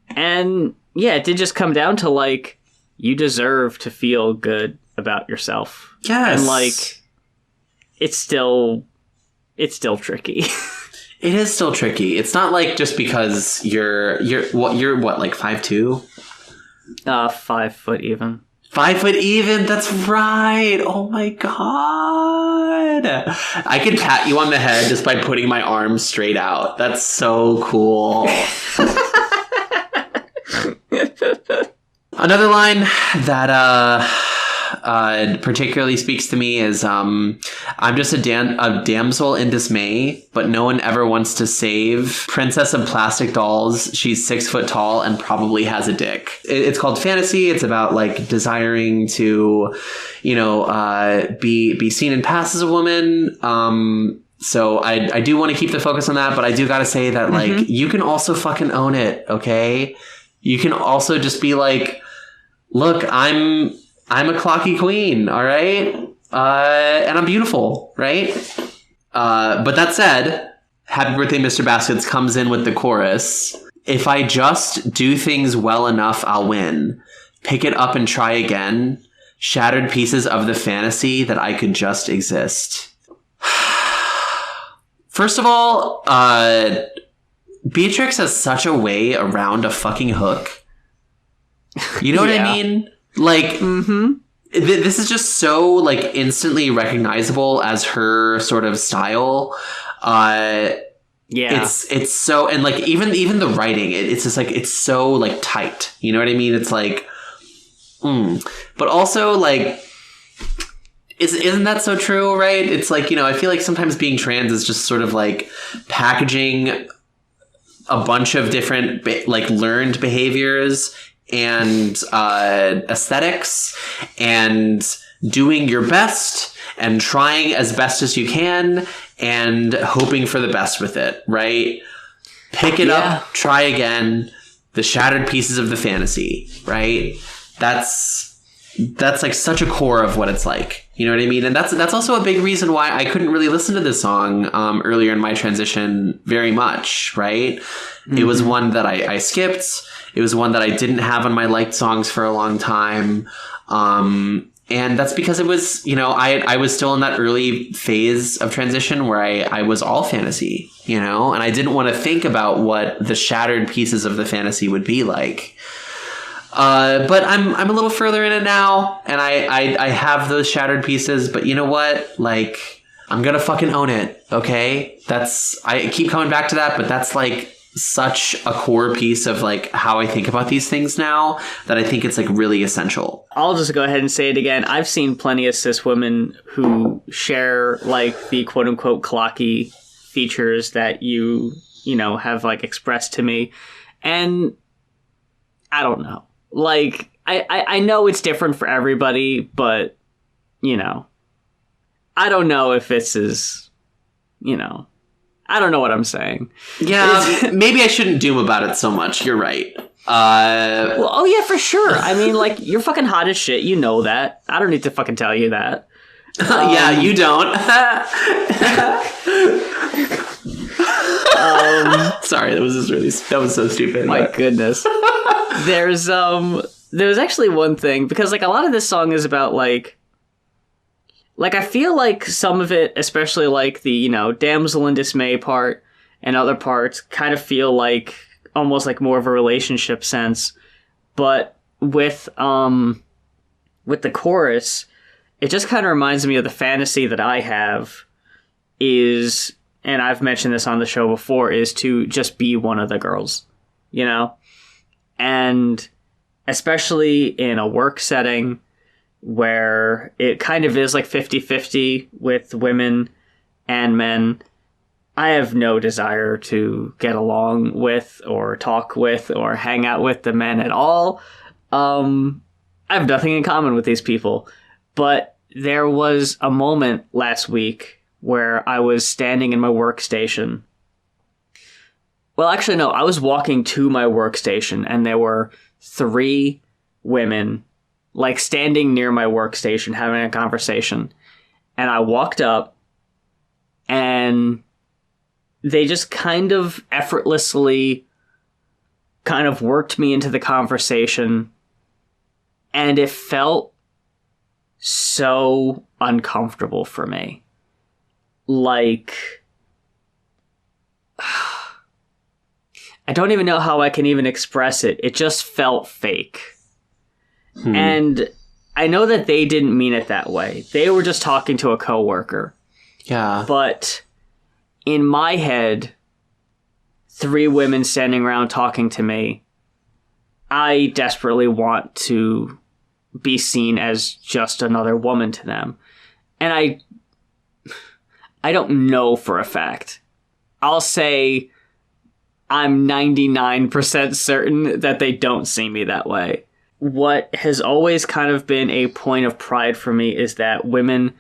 And yeah, it did just come down to like, you deserve to feel good about yourself. Yes. And like, it's still tricky. It is still tricky. It's not like just because you're what, like 5'2"? 5 foot even. 5 foot even. That's right. Oh my God. I could pat you on the head just by putting my arms straight out. That's so cool. Another line that particularly speaks to me is I'm just a damsel in dismay, but no one ever wants to save Princess of Plastic Dolls. She's 6 foot tall and probably has a dick. It's called Fantasy. It's about like desiring to, be seen and pass as a woman. So I do want to keep the focus on that, but I do got to say that like mm-hmm. you can also fucking own it. Okay. You can also just be like, look, I'm a clocky queen, all right? And I'm beautiful, right? But that said, Happy Birthday, Mr. Baskets comes in with the chorus. If I just do things well enough, I'll win. Pick it up and try again. Shattered pieces of the fantasy that I could just exist. First of all, Beatrix has such a way around a fucking hook. You know yeah. what I mean? Like, mm-hmm. This is just so like instantly recognizable as her sort of style. Yeah, it's so, and like even the writing, it's just like it's so like tight. You know what I mean? It's like, but also like, isn't that so true? Right? It's like, I feel like sometimes being trans is just sort of like packaging a bunch of different like learned behaviors and aesthetics and doing your best and trying as best as you can and hoping for the best with it, right? Pick it up, try again. The shattered pieces of the fantasy, right? That's like such a core of what it's like. You know what I mean? And that's also a big reason why I couldn't really listen to this song earlier in my transition very much, right? Mm-hmm. It was one that I skipped. It was one that I didn't have on my liked songs for a long time. And that's because it was, I was still in that early phase of transition where I was all fantasy, and I didn't want to think about what the shattered pieces of the fantasy would be like. But I'm a little further in it now, and I have those shattered pieces, but you know what? Like, I'm gonna fucking own it, okay? I keep coming back to that, but that's like such a core piece of like how I think about these things now that I think it's like really essential. I'll just go ahead and say it again. I've seen plenty of cis women who share like the quote unquote clocky features that you have like expressed to me, and I don't know. Like, I know it's different for everybody, but, I don't know if this is, I don't know what I'm saying. Yeah, maybe I shouldn't doom about it so much. You're right. Well, oh yeah, for sure. I mean, like, you're fucking hot as shit. You know that. I don't need to fucking tell you that. Yeah, you don't. Sorry, that was so stupid. My goodness. There's actually one thing, because like a lot of this song is about like I feel like some of it, especially like the, you know, damsel in dismay part and other parts kind of feel like almost like more of a relationship sense. But with the chorus, it just kind of reminds me of the fantasy that I have is, and I've mentioned this on the show before, is to just be one of the girls, you know? And especially in a work setting where it kind of is like 50-50 with women and men, I have no desire to get along with or talk with or hang out with the men at all. I have nothing in common with these people. But there was a moment last week where I was standing in my workstation. Well, actually, no, I was walking to my workstation and there were 3 women like standing near my workstation having a conversation. And I walked up and they just kind of effortlessly kind of worked me into the conversation. And it felt so uncomfortable for me. Like, I don't even know how I can even express it. It just felt fake. And I know that they didn't mean it that way. They were just talking to a coworker. Yeah. But in my head, 3 women standing around talking to me, I desperately want to be seen as just another woman to them. And I don't know for a fact. I'll say I'm 99% certain that they don't see me that way. What has always kind of been a point of pride for me is that women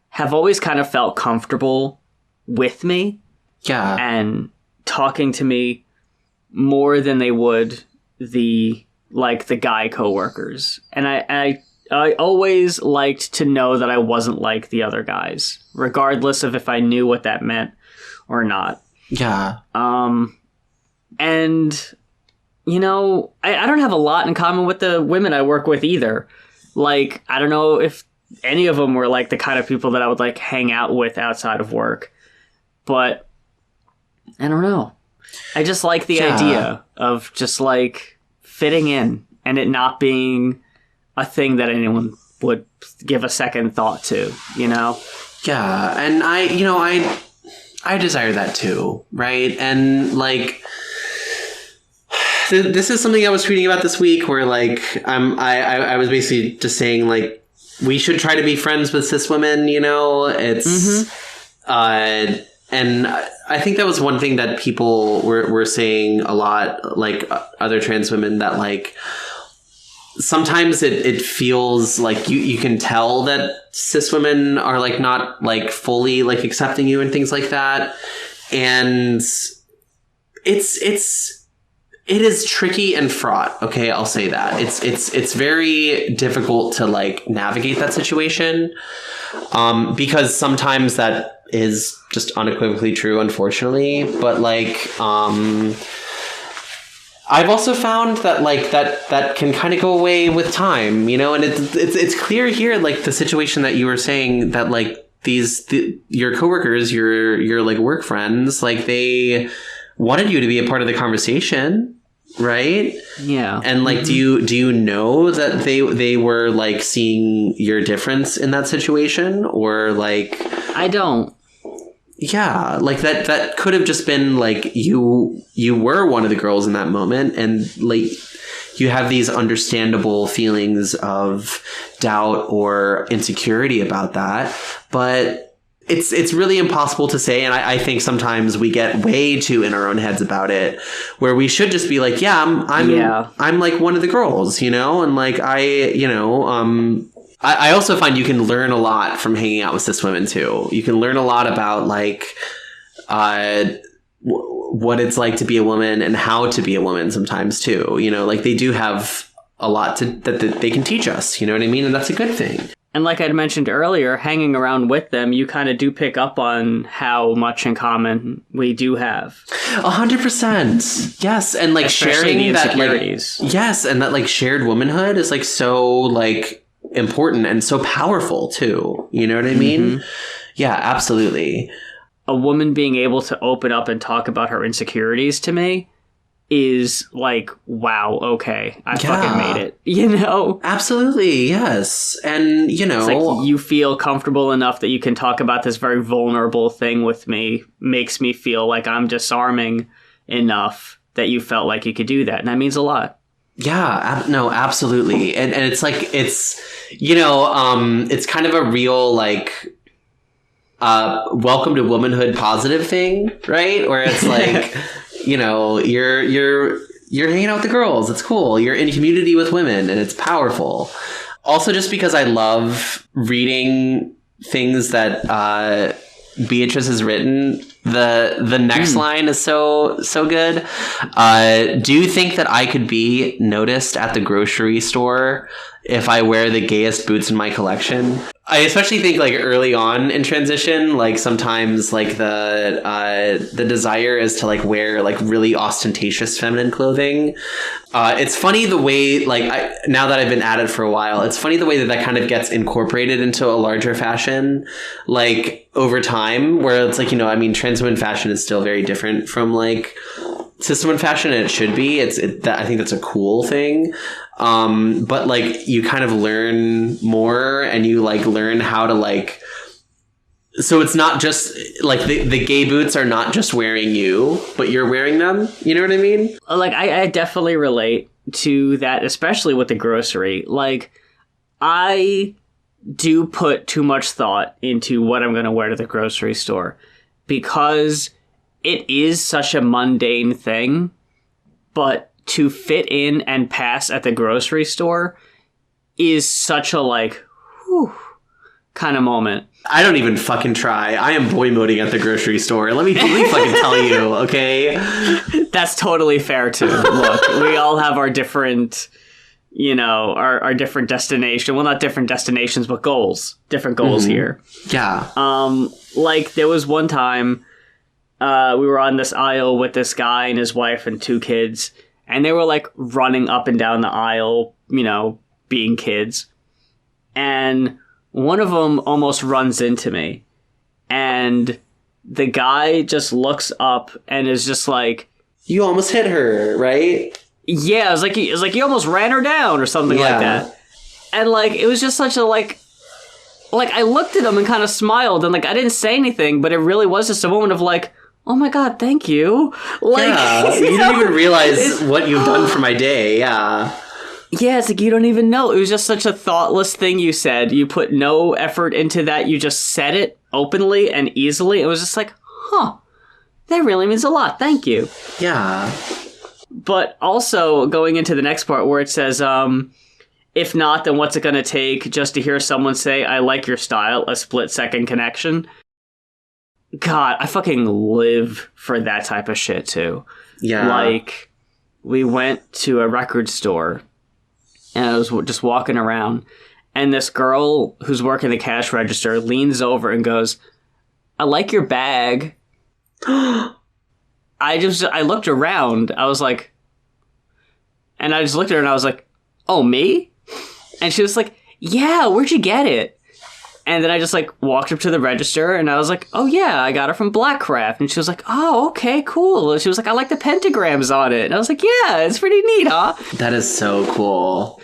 have always kind of felt comfortable with me. Yeah. And talking to me more than they would the guy coworkers. And I always liked to know that I wasn't like the other guys, regardless of if I knew what that meant or not. Yeah. And, you know, I don't have a lot in common with the women I work with either. Like, I don't know if any of them were like the kind of people that I would like hang out with outside of work. But I don't know. I just like the idea of just like fitting in and it not being a thing that anyone would give a second thought to, you know? Yeah. And I desire that too, right? And like, this is something I was tweeting about this week where like, I was basically just saying like, we should try to be friends with cis women, you know? It's, and I think that was one thing that people were saying a lot, like other trans women, that like sometimes it feels like you can tell that cis women are like not like fully like accepting you and things like that. And it is tricky and fraught. Okay, I'll say that. It's very difficult to like navigate that situation. Because sometimes that is just unequivocally true, unfortunately. But like, I've also found that like that can kind of go away with time, you know. And it's clear here, like the situation that you were saying, that like your coworkers, your like work friends, like they wanted you to be a part of the conversation, right? Yeah. And like, do you know that they were like seeing your difference in that situation, or like? I don't. Yeah, like that could have just been like you were one of the girls in that moment, and like you have these understandable feelings of doubt or insecurity about that, but it's really impossible to say. And I think sometimes we get way too in our own heads about it, where we should just be like, yeah, I'm like one of the girls, you know, and like I also find you can learn a lot from hanging out with cis women too. You can learn a lot about like what it's like to be a woman and how to be a woman sometimes too. You know, like they do have a lot that they can teach us. You know what I mean? And that's a good thing. And like I'd mentioned earlier, hanging around with them, you kind of do pick up on how much in common we do have. 100%. Yes. And like especially sharing the that, insecurities. like, yes. And that like shared womanhood is like so like important and so powerful too. You know what I mean? Mm-hmm. Yeah, absolutely. A woman being able to open up and talk about her insecurities to me is like, wow, okay, I fucking made it, you know? Absolutely, yes. And, you know... It's like you feel comfortable enough that you can talk about this very vulnerable thing with me, makes me feel like I'm disarming enough that you felt like you could do that, and that means a lot. Yeah, no, absolutely. And it's like, it's, you know, it's kind of a real, like... welcome to womanhood positive thing, right? Where it's like... You know, you're hanging out with the girls. It's cool. You're in community with women, and it's powerful. Also, just because I love reading things that Beatrice has written, the next line is so good. Do you think that I could be noticed at the grocery store if I wear the gayest boots in my collection? I especially think like early on in transition, like sometimes like the desire is to like wear like really ostentatious feminine clothing. It's funny the way like now that I've been at it for a while, it's funny the way that kind of gets incorporated into a larger fashion, like over time, where it's like, you know, I mean, trans women fashion is still very different from like cis women fashion, and it should be. I think that's a cool thing. But like you kind of learn more, and you like learn how to like, so it's not just like the gay boots are not just wearing you, but you're wearing them. You know what I mean? Like I definitely relate to that, especially with the grocery. Like I do put too much thought into what I'm going to wear to the grocery store because it is such a mundane thing, but to fit in and pass at the grocery store is such a like, whew, kind of moment. I don't even fucking try. I am boy moding at the grocery store. Let me fucking tell you, okay? That's totally fair too. Look, we all have our different, you know, our different destination. Well, not different destinations, but goals. Different goals here. Yeah. Like there was one time we were on this aisle with this guy and his wife and 2 kids, and they were like running up and down the aisle, you know, being kids. And one of them almost runs into me, and the guy just looks up and is just like, "You almost hit her, right?" Yeah, it was like you almost ran her down or something like that. And like it was just such a like I looked at him and kind of smiled, and like I didn't say anything, but it really was just a moment of like, oh my god, thank you. Like, yeah, you didn't even realize what you've done for my day. Yeah. Yeah, it's like you don't even know. It was just such a thoughtless thing you said. You put no effort into that. You just said it openly and easily. It was just like, huh, that really means a lot. Thank you. Yeah. But also going into the next part where it says, if not, then what's it going to take just to hear someone say, I like your style, a split-second connection? God, I fucking live for that type of shit, too. Yeah. Like, we went to a record store, and I was just walking around, and this girl who's working the cash register leans over and goes, I like your bag. I looked around, I was like, and I just looked at her and I was like, oh, me? And she was like, yeah, where'd you get it? And then I just like walked up to the register and I was like, oh yeah, I got it from Blackcraft. And she was like, oh, okay, cool. And she was like, I like the pentagrams on it. And I was like, yeah, it's pretty neat, huh? That is so cool.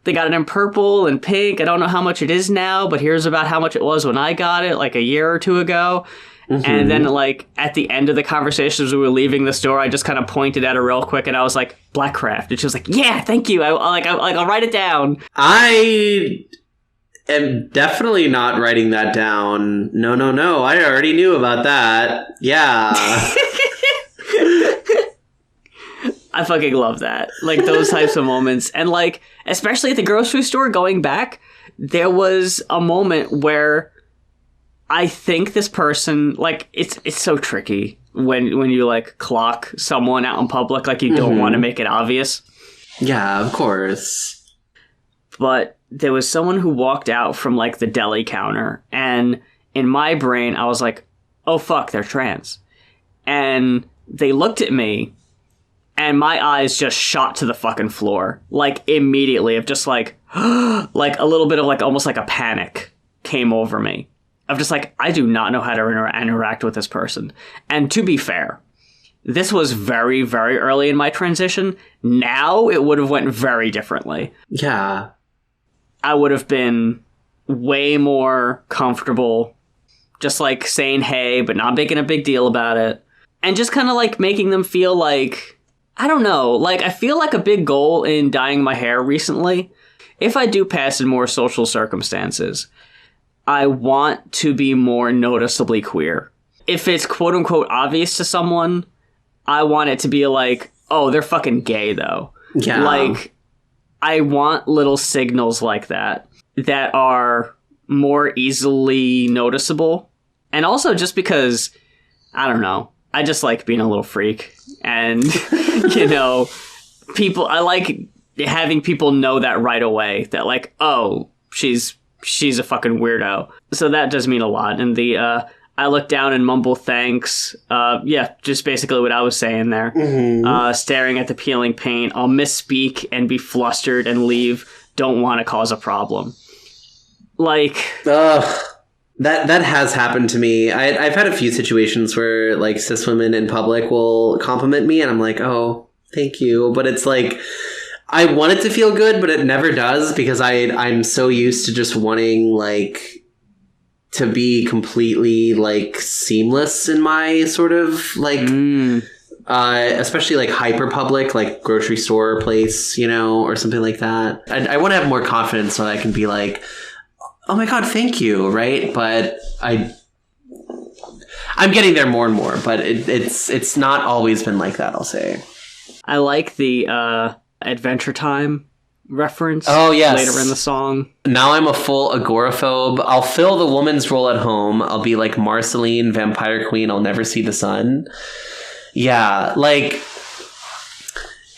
They got it in purple and pink. I don't know how much it is now, but here's about how much it was when I got it like a year or 2 ago. Mm-hmm. And then, like, at the end of the conversation as we were leaving the store, I just kind of pointed at her real quick, and I was like, Blackcraft. And she was like, yeah, thank you. I'll write it down. I am definitely not writing that down. No. I already knew about that. Yeah. I fucking love that. Like, those types of moments. And, like, especially at the grocery store, going back, there was a moment where I think this person, like, it's so tricky when you, like, clock someone out in public, like, you don't want to make it obvious. Yeah, of course. But there was someone who walked out from, like, the deli counter, and in my brain, I was like, oh, fuck, they're trans. And they looked at me, and my eyes just shot to the fucking floor. Like, immediately, of just, like, like, a little bit of, like, almost like a panic came over me. Of just, like, I do not know how to interact with this person. And to be fair, this was very, very early in my transition. Now, it would have went very differently. Yeah. I would have been way more comfortable just, like, saying hey, but not making a big deal about it. And just kind of, like, making them feel like, I don't know, like, I feel like a big goal in dyeing my hair recently, if I do pass in more social circumstances, I want to be more noticeably queer. If it's quote-unquote obvious to someone, I want it to be like, oh, they're fucking gay, though. Yeah. Like, I want little signals like that are more easily noticeable. And also just because, I don't know, I just like being a little freak. And, you know, I like having people know that right away. That, like, oh, she's a fucking weirdo. So that does mean a lot. And the I look down and mumble thanks. Yeah, just basically what I was saying there. Staring at the peeling paint. I'll misspeak and be flustered and leave. Don't want to cause a problem. Like... That has happened to me. I've had a few situations where, like, cis women in public will compliment me, and I'm like, oh, thank you. But it's like, I want it to feel good, but it never does, because I'm so used to just wanting, like, to be completely, like, seamless in my sort of, like, especially, like, hyper public, like grocery store place, you know, or something like that. I want to have more confidence so that I can be like, oh my god, thank you, right? But I'm getting there more and more, but it's not always been like that, I'll say. I like the Adventure Time reference. Oh, yes. Later in the song. Now I'm a full agoraphobe. I'll fill the woman's role at home. I'll be like Marceline, vampire queen. I'll never see the sun. Yeah, like...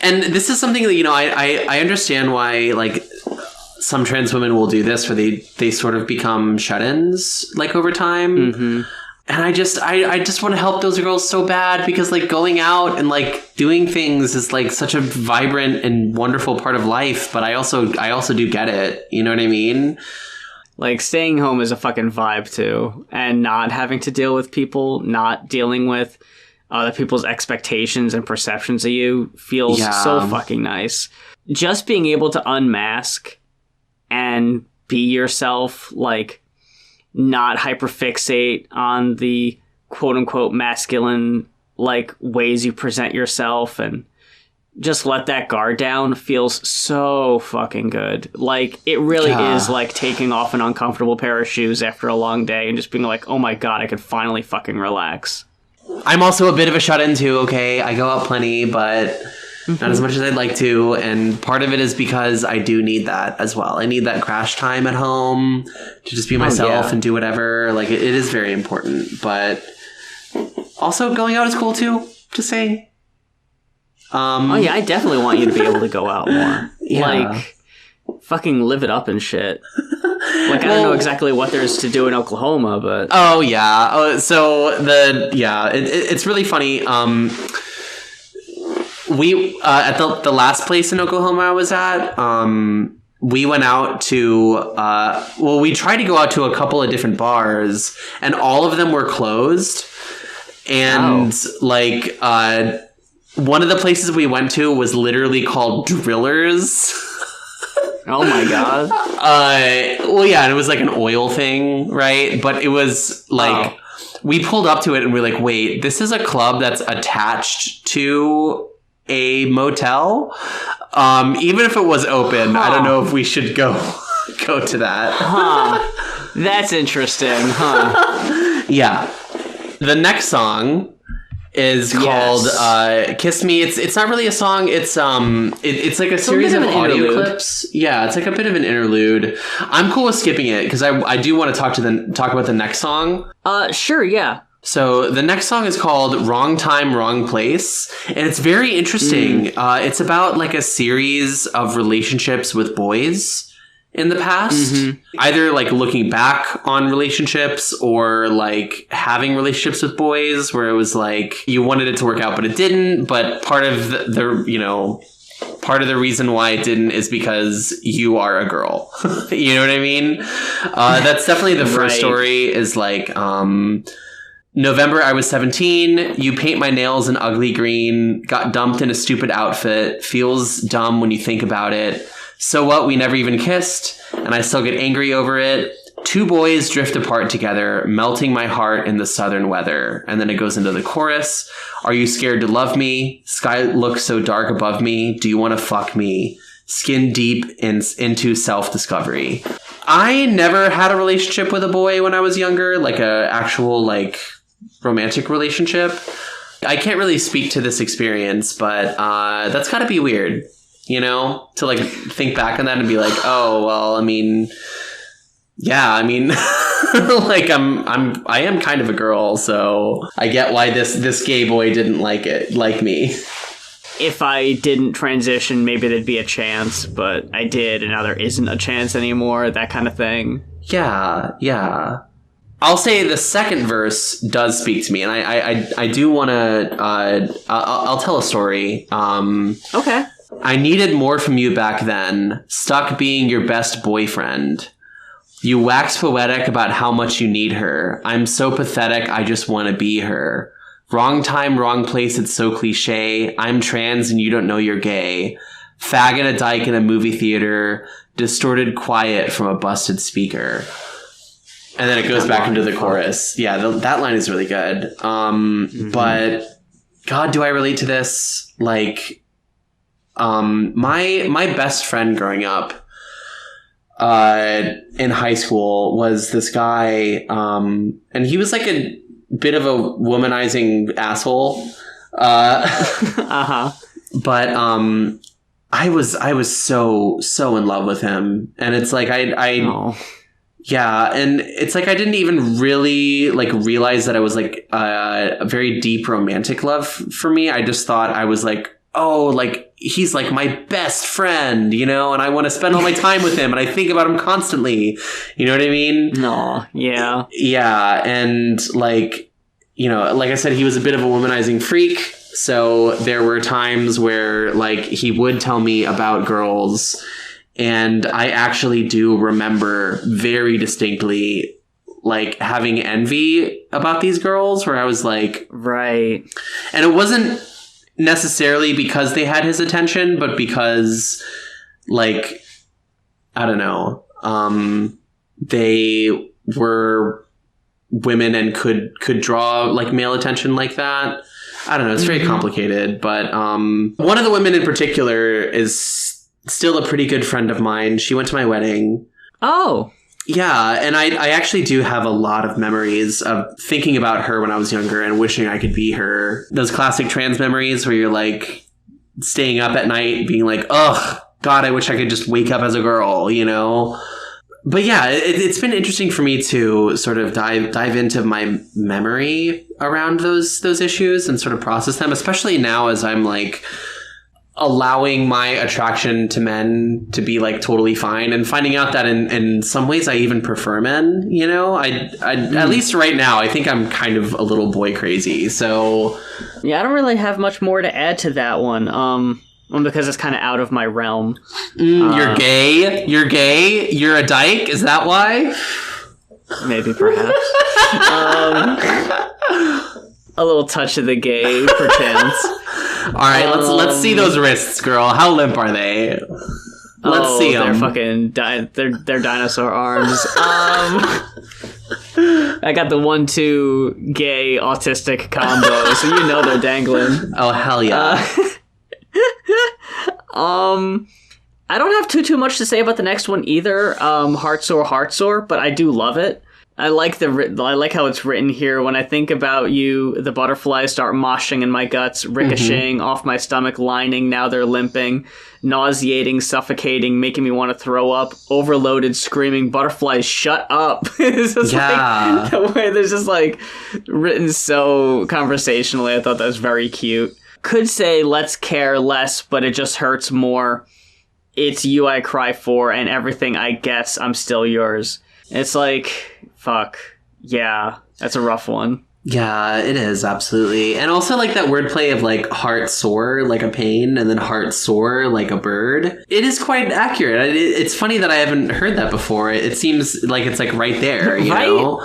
And this is something that, you know, I understand why, like... Some trans women will do this where they sort of become shut-ins, like, over time. And I just want to help those girls so bad, because, like, going out and, like, doing things is, like, such a vibrant and wonderful part of life. But I also do get it. You know what I mean? Like, staying home is a fucking vibe, too. And not having to deal with people, not dealing with other people's expectations and perceptions of you feels so fucking nice. Just being able to unmask and be yourself, like, not hyperfixate on the quote-unquote masculine, like, ways you present yourself, and just let that guard down feels so fucking good. Like, it really is like taking off an uncomfortable pair of shoes after a long day and just being like, oh my god, I could finally fucking relax. I'm also a bit of a shut-in too, okay? I go out plenty, but... Not as much as I'd like to, and part of it is because I do need that as well. I need that crash time at home to just be myself and do whatever. Like, it is very important, but also going out is cool too, just saying. Oh yeah, I definitely want you to be able to go out more. Yeah. Like, fucking live it up and shit. Like, I don't know exactly what there is to do in Oklahoma, but... Oh, yeah. It's really funny. We at the last place in Oklahoma I was at, we went out to we tried to go out to a couple of different bars, and all of them were closed. And like one of the places we went to was literally called Drillers. Oh my god. Well, yeah, and it was like an oil thing, right? But it was like we pulled up to it and we're like, wait, this is a club that's attached to a motel. Even if it was open, I don't know if we should go to that. That's interesting, Yeah. The next song is called "Kiss Me." It's not really a song. It's like a series of audio clips. Yeah, it's like a bit of an interlude. I'm cool with skipping it because I do want to talk about the next song. Sure, yeah. So the next song is called "Wrong Time, Wrong Place," and it's very interesting. It's about like a series of relationships with boys in the past, either like looking back on relationships or like having relationships with boys where it was like you wanted it to work out but it didn't, but part of the reason why it didn't is because you are a girl. You know what I mean? That's definitely the first story is like November, I was 17. You paint my nails an ugly green. Got dumped in a stupid outfit. Feels dumb when you think about it. So what? We never even kissed, and I still get angry over it. Two boys drift apart together, melting my heart in the southern weather. And then it goes into the chorus. Are you scared to love me? Sky looks so dark above me. Do you want to fuck me? Skin deep into self-discovery. I never had a relationship with a boy when I was younger, like a actual like romantic relationship. I can't really speak to this experience, but that's gotta be weird. You know, to like think back on that and be like, oh, well, I mean, yeah, I mean, like I am kind of a girl, so I get why this gay boy didn't like me. If I didn't transition, maybe there'd be a chance, but I did, and now there isn't a chance anymore, that kind of thing. Yeah. I'll say the second verse does speak to me, and I do want to, I'll tell a story. Okay. I needed more from you back then, stuck being your best boyfriend. You wax poetic about how much you need her. I'm so pathetic, I just want to be her. Wrong time, wrong place, it's so cliche. I'm trans and you don't know you're gay. Fag in a dyke in a movie theater. Distorted quiet from a busted speaker. And then it goes back into the chorus. Yeah, that line is really good. But, God, do I relate to this? Like... my best friend growing up in high school was this guy, and he was like a bit of a womanizing asshole. But I was so in love with him, and it's like yeah, and it's like I didn't even really like realize that I was like a very deep romantic love for me. I just thought I was like, oh, like he's like my best friend, you know, and I want to spend all my time with him and I think about him constantly. You know what I mean? No, yeah. Yeah, and like, you know, like I said, he was a bit of a womanizing freak. So there were times where like he would tell me about girls, and I actually do remember very distinctly like having envy about these girls where I was like, right. And it wasn't necessarily because they had his attention, but because like, I don't know, they were women and could draw like male attention like that. I don't know. It's very complicated, but one of the women in particular is still a pretty good friend of mine. She went to my wedding. Oh. Yeah, and I actually do have a lot of memories of thinking about her when I was younger and wishing I could be her. Those classic trans memories where you're like staying up at night being like, ugh, God, I wish I could just wake up as a girl, you know? But yeah, it's been interesting for me to sort of dive into my memory around those issues and sort of process them, especially now as I'm like allowing my attraction to men to be like totally fine and finding out that in some ways I even prefer men, you know, I at least right now, I think I'm kind of a little boy crazy. So yeah, I don't really have much more to add to that one. Because it's kind of out of my realm. You're gay. You're a dyke. Is that why? Maybe, perhaps. A little touch of the gay, perchance. All right, let's see those wrists, girl. How limp are they? Let's see them. They're fucking they're dinosaur arms. I got the 1-2 gay autistic combo, so you know they're dangling. Oh hell yeah. I don't have too much to say about the next one either. Heart sore, but I do love it. I like how it's written here. When I think about you, the butterflies start moshing in my guts, ricocheting off my stomach lining. Now they're limping, nauseating, suffocating, making me want to throw up. Overloaded, screaming, butterflies, shut up. It's just like the way there's just like written so conversationally. I thought that was very cute. Could say let's care less, but it just hurts more. It's you I cry for, and everything I guess I'm still yours. It's like, fuck. Yeah, that's a rough one. Yeah, it is, absolutely. And also like that wordplay of like heart sore like a pain and then heart sore like a bird. It is quite accurate. It's funny that I haven't heard that before. It seems like it's like right there, you know?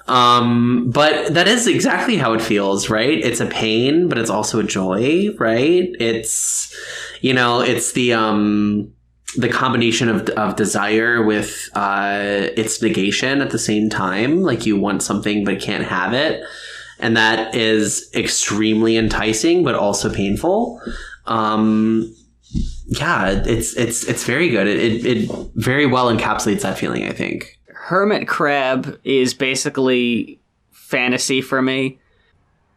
But that is exactly how it feels, right? It's a pain, but it's also a joy, right? It's, you know, it's the combination of desire with its negation at the same time. Like you want something but can't have it. And that is extremely enticing, but also painful. Yeah, it's very good. It very well encapsulates that feeling, I think. Hermit crab is basically fantasy for me.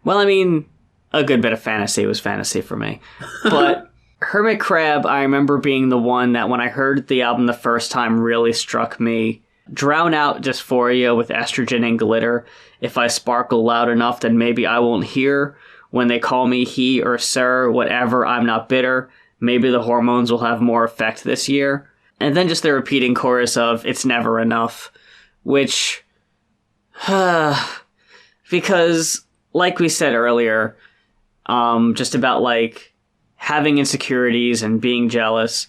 Well, I mean, a good bit of fantasy was fantasy for me. But Hermit crab, I remember being the one that when I heard the album the first time really struck me. Drown out dysphoria with estrogen and glitter. If I sparkle loud enough, then maybe I won't hear. When they call me he or sir, whatever, I'm not bitter. Maybe the hormones will have more effect this year. And then just the repeating chorus of it's never enough. Which, because like we said earlier, just about like having insecurities and being jealous,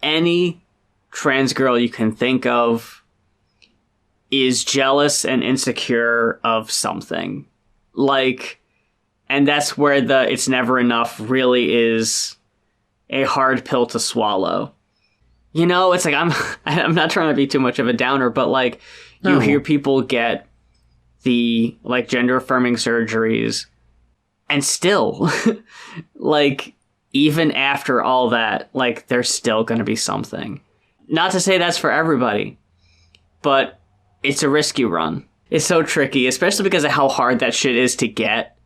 any trans girl you can think of is jealous and insecure of something. Like, and that's where the it's never enough really is a hard pill to swallow. You know, it's like I'm not trying to be too much of a downer, but like you hear people get the like gender affirming surgeries and still like even after all that, like there's still going to be something. Not to say that's for everybody, but it's a risky run. It's so tricky, especially because of how hard that shit is to get.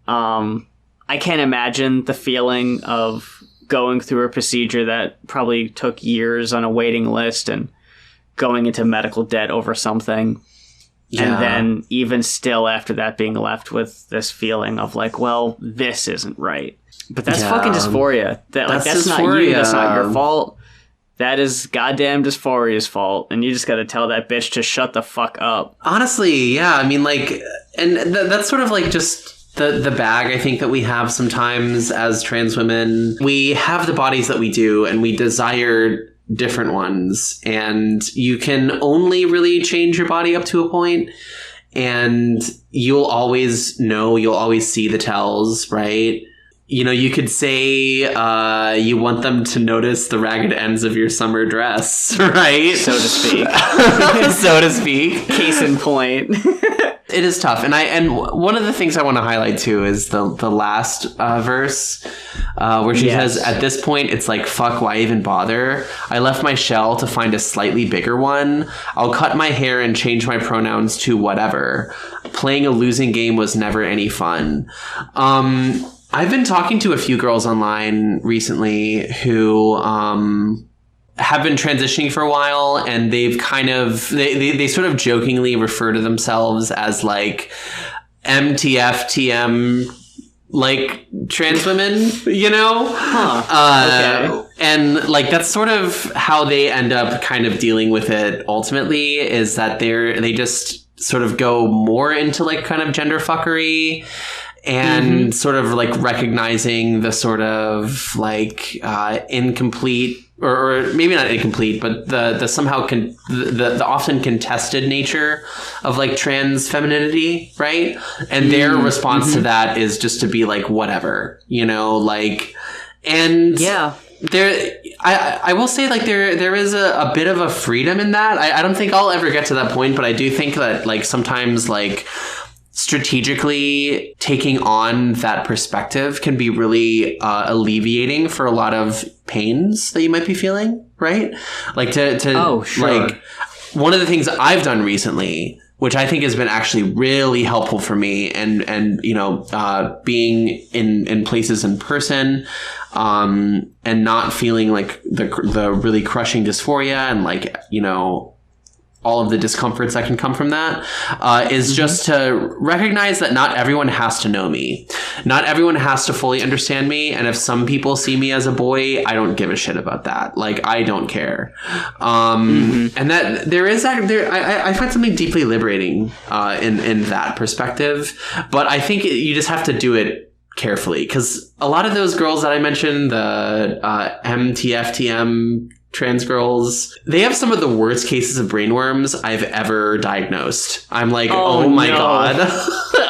I can't imagine the feeling of going through a procedure that probably took years on a waiting list and going into medical debt over something. Yeah. And then even still after that being left with this feeling of like, well, this isn't right. But that's fucking dysphoria. That's dysphoria. Not you. That's not your fault. That is goddamn dysphoria's fault, and you just got to tell that bitch to shut the fuck up. Honestly, yeah. I mean, like, and that's sort of like just the bag I think that we have sometimes as trans women. We have the bodies that we do, and we desire different ones, and you can only really change your body up to a point, and you'll always know, you'll always see the tells, right? You know, you could say you want them to notice the ragged ends of your summer dress, right? So to speak. So to speak. Case in point. It is tough. And one of the things I want to highlight, too, is the last verse where she says, at this point, it's like, fuck, why even bother? I left my shell to find a slightly bigger one. I'll cut my hair and change my pronouns to whatever. Playing a losing game was never any fun. I've been talking to a few girls online recently who have been transitioning for a while, and they've kind of they sort of jokingly refer to themselves as like MTF TM like trans women, you know? Okay. And like that's sort of how they end up kind of dealing with it ultimately, is that they just sort of go more into like kind of gender fuckery. And sort of like recognizing the sort of like incomplete or maybe not incomplete, but the somehow the often contested nature of like trans femininity, right? And their response to that is just to be like whatever, you know, like, and yeah, there. I will say like there is a bit of a freedom in that. I don't think I'll ever get to that point, but I do think that like sometimes like strategically taking on that perspective can be really alleviating for a lot of pains that you might be feeling, right? Like to oh, sure. like one of the things I've done recently, which I think has been actually really helpful for me, and being in places in person, and not feeling like the really crushing dysphoria and like, all of the discomforts that can come from that, is just to recognize that not everyone has to know me. Not everyone has to fully understand me. And if some people see me as a boy, I don't give a shit about that. Like, I don't care. And that I find something deeply liberating in that perspective. But I think you just have to do it carefully, because a lot of those girls that I mentioned, the MTFTM trans girls, they have some of the worst cases of brainworms I've ever diagnosed. I'm like, oh my God.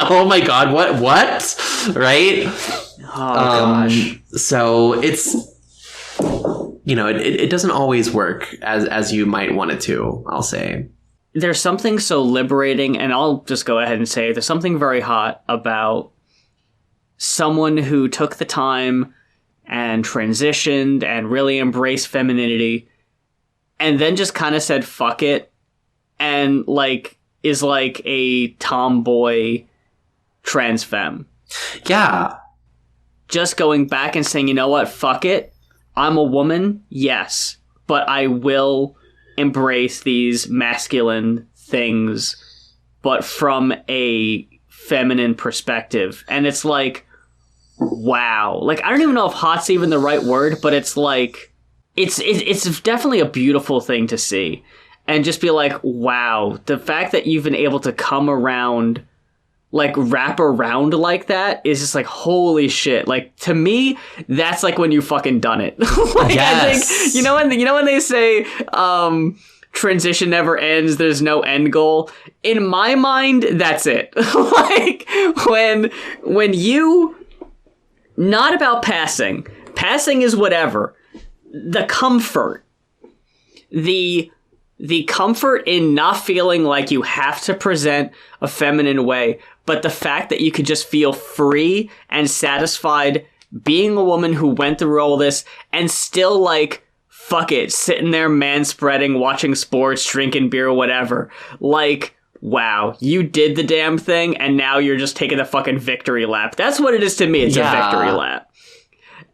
Oh my God, what? Right? Oh gosh. So it's, it doesn't always work as you might want it to, I'll say. There's something so liberating, and I'll just go ahead and say there's something very hot about someone who took the time and transitioned and really embraced femininity and then just kind of said fuck it and like is like a tomboy trans femme. Yeah. Just going back and saying, you know what, fuck it. I'm a woman, yes, but I will embrace these masculine things, but from a feminine perspective. And it's like, wow. Like, I don't even know if hot's even the right word, but it's like, it's definitely a beautiful thing to see. And just be like, wow, the fact that you've been able to come around, like wrap around like that is just like, holy shit. Like, to me, that's like when you fucking done it. Like, yes. I think, when they say, transition never ends, there's no end goal. In my mind, that's it. Like, when you, not about passing. Passing is whatever. The comfort. The comfort in not feeling like you have to present a feminine way, but the fact that you could just feel free and satisfied being a woman who went through all this and still like, fuck it, sitting there manspreading, watching sports, drinking beer, whatever. Like, wow, you did the damn thing, and now you're just taking the fucking victory lap. That's what it is to me. It's a victory lap.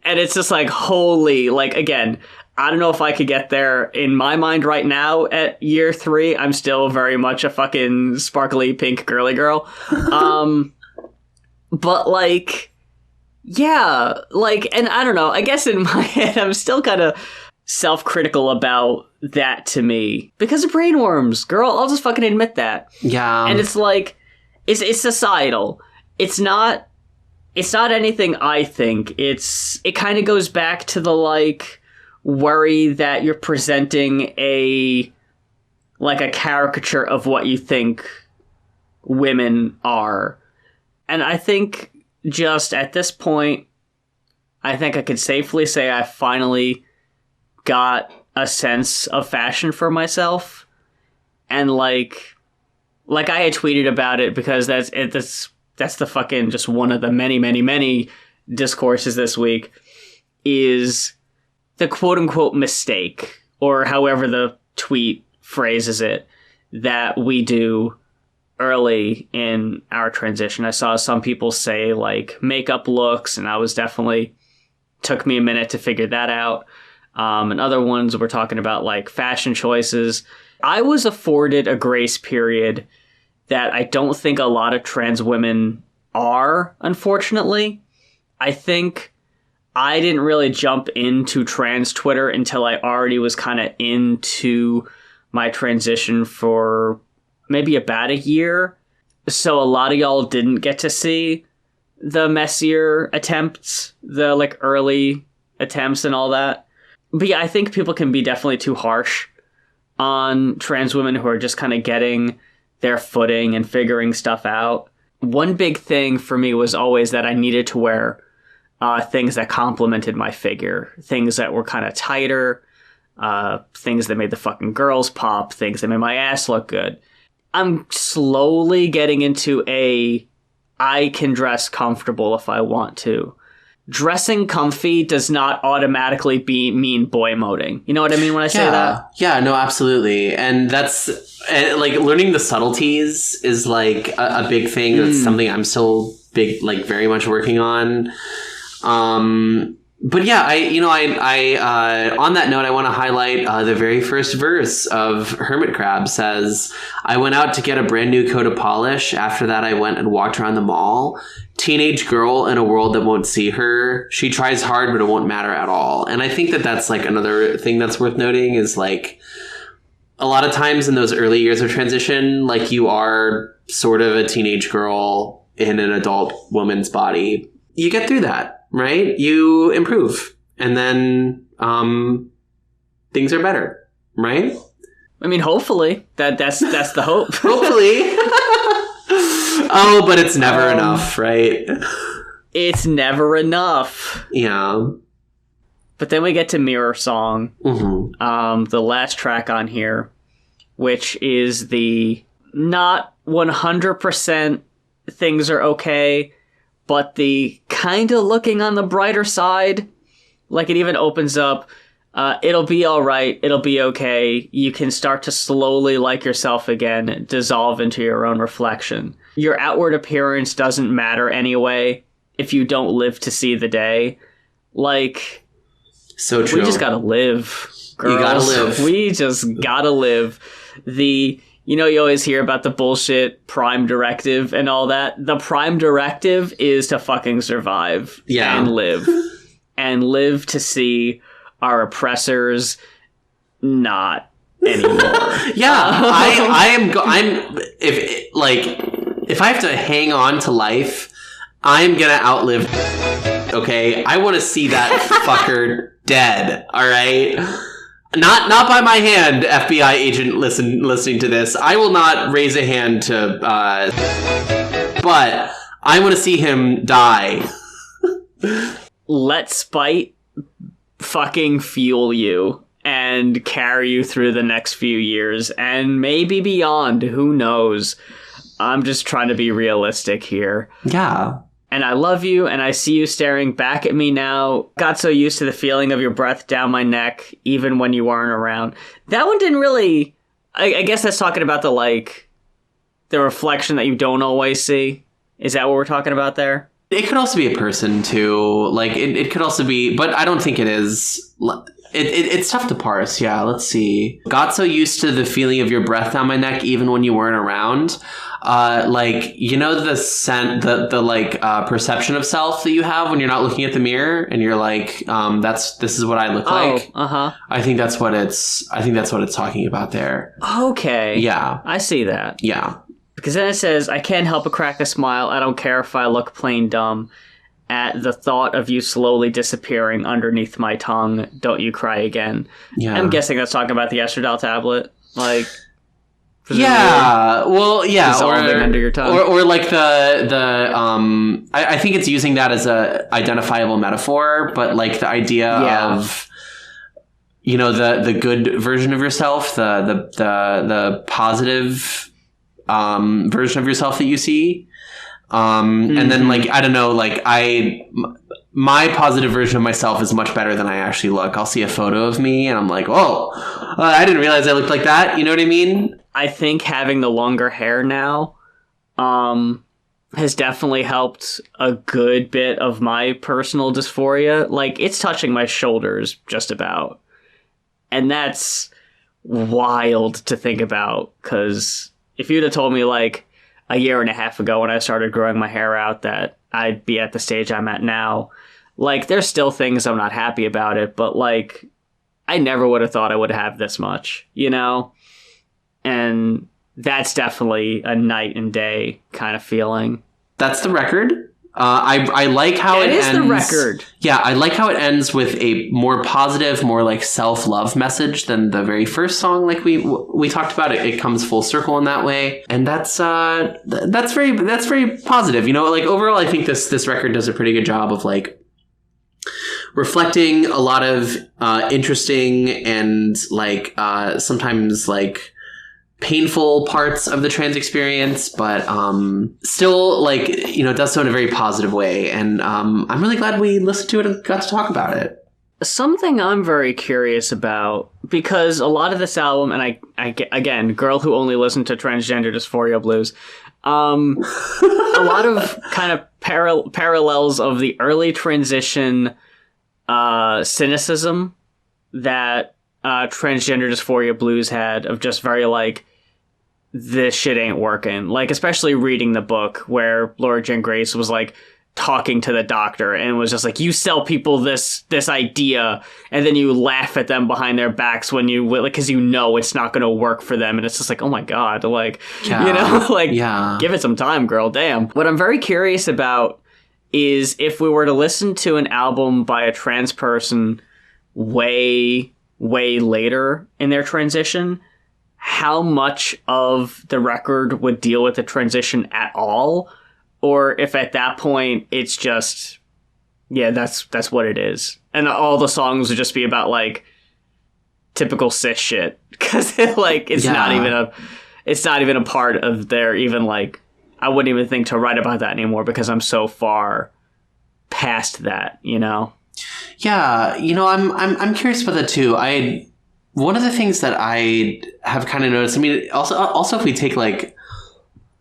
And it's just like, holy, like, again, I don't know if I could get there in my mind right now at year 3. I'm still very much a fucking sparkly pink girly girl. But, like, yeah, like, and I don't know, I guess in my head, I'm still kind of self-critical about that to me because of brainworms, girl. I'll just fucking admit that. Yeah. And it's like, it's societal. It's not anything I think. It kind of goes back to the like worry that you're presenting a caricature of what you think women are. And I think just at this point, I think I could safely say I finally got a sense of fashion for myself. And like I had tweeted about it because that's the fucking just one of the many discourses this week is the quote unquote mistake, or however the tweet phrases it, that we do early in our transition. I saw some people say like makeup looks, and I was definitely took me a minute to figure that out. And other ones were talking about like fashion choices. I was afforded a grace period that I don't think a lot of trans women are, unfortunately. I think I didn't really jump into trans Twitter until I already was kind of into my transition for maybe about a year. So a lot of y'all didn't get to see the messier attempts, the like early attempts and all that. But yeah, I think people can be definitely too harsh on trans women who are just kind of getting their footing and figuring stuff out. One big thing for me was always that I needed to wear things that complemented my figure, things that were kind of tighter, things that made the fucking girls pop, things that made my ass look good. I'm slowly getting into I can dress comfortable if I want to. dressing comfy does not automatically mean boy moding. You know what I mean when I say that? Yeah, no, absolutely. And that's like learning the subtleties is like a big thing. That's something I'm still very much working on. But yeah, I on that note, I want to highlight the very first verse of Hermit Crab says, "I went out to get a brand new coat of polish. After that, I went and walked around the mall. Teenage girl in a world that won't see her. She tries hard, but it won't matter at all." And I think that that's like another thing that's worth noting is like a lot of times in those early years of transition, like you are sort of a teenage girl in an adult woman's body. You get through that, right? You improve, and then things are better, right? I mean, hopefully that's the hope. Hopefully. Oh, but it's never enough, right? It's never enough. Yeah. But then we get to Mirror Song, Mm-hmm. the last track on here, which is the not 100% things are okay, but the kind of looking on the brighter side. Like it even opens up, it'll be all right, it'll be okay. You can start to slowly like yourself again, dissolve into your own reflection. Your outward appearance doesn't matter anyway if you don't live to see the day. Like, so true. We just gotta live, girls. You gotta live. We just gotta live. You always hear about the bullshit prime directive and all that. The prime directive is to fucking survive and live. And live to see our oppressors not anymore. If I have to hang on to life, I'm gonna outlive. Okay, I want to see that fucker dead. All right, not by my hand, FBI agent. Listening to this, I will not raise a hand to. But I want to see him die. Let spite fucking fuel you and carry you through the next few years and maybe beyond. Who knows? I'm just trying to be realistic here. Yeah. And I love you, and I see you staring back at me now. Got so used to the feeling of your breath down my neck, even when you weren't around. That one didn't really... I guess that's talking about the reflection that you don't always see. Is that what we're talking about there? It could also be a person, too. Like, it could also be... But I don't think it is... It's tough to parse. Yeah, let's see. Got so used to the feeling of your breath down my neck, even when you weren't around. The scent, the perception of self that you have when you're not looking at the mirror, and you're like, this is what I look like. I think that's what it's talking about there. Okay. Yeah. I see that. Yeah. Because then it says, I can't help but crack a smile. I don't care if I look plain dumb at the thought of you slowly disappearing underneath my tongue. Don't you cry again. Yeah. I'm guessing that's talking about the estradiol tablet. Like, yeah, well, yeah, dissolving under your tongue, or like I think it's using that as a identifiable metaphor, but like the idea of, the good version of yourself, the positive version of yourself that you see, and then like I don't know, like my positive version of myself is much better than I actually look. I'll see a photo of me and I'm like, oh, I didn't realize I looked like that. You know what I mean? I think having the longer hair now has definitely helped a good bit of my personal dysphoria. Like, it's touching my shoulders just about. And that's wild to think about, because if you'd have told me, like, a year and a half ago when I started growing my hair out that I'd be at the stage I'm at now, like, there's still things I'm not happy about it, but, like, I never would have thought I would have this much, And that's definitely a night and day kind of feeling. That's the record. I like how it ends. It is the record. Yeah, I like how it ends with a more positive, more like self-love message than the very first song. Like we talked about it, it comes full circle in that way, and that's very positive. Like overall, I think this record does a pretty good job of like reflecting a lot of interesting and like sometimes like painful parts of the trans experience, but still, like, you know, it does so in a very positive way. And I'm really glad we listened to it and got to talk about it. Something I'm very curious about, because a lot of this album, and I again, girl who only listened to Transgender Dysphoria Blues, a lot of kind of parallels of the early transition cynicism that Transgender Dysphoria Blues had, of just very like, this shit ain't working. Like, especially reading the book where Laura Jane Grace was like talking to the doctor and was just like, you sell people this idea and then you laugh at them behind their backs when you, like, because you know it's not going to work for them. And it's just like, oh my God, like, you know, like, give it some time, girl. Damn. What I'm very curious about is if we were to listen to an album by a trans person way later in their transition, how much of the record would deal with the transition at all, or if at that point it's just, yeah, that's what it is, and all the songs would just be about like typical cis shit, because like it's not even a part of their, even like, I wouldn't even think to write about that anymore because I'm so far past that, you know. Yeah, you know, I'm curious about that too. One of the things that I have kind of noticed, I mean, also if we take like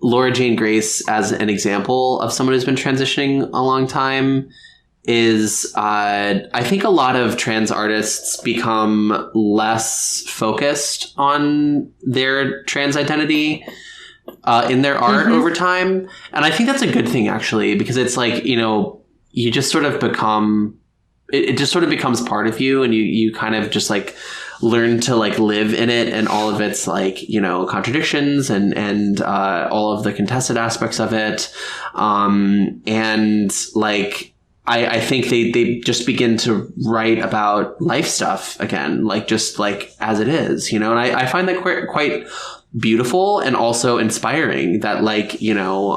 Laura Jane Grace as an example of someone who's been transitioning a long time, is I think a lot of trans artists become less focused on their trans identity in their art over time. And I think that's a good thing, actually, because it's like, you know, you just sort of become, it just sort of becomes part of you, and you kind of just like learn to like live in it and all of its like, you know, contradictions and all of the contested aspects of it. And like, I think they just begin to write about life stuff again, like just like as it is, you know, and I find that quite beautiful and also inspiring, that like, you know,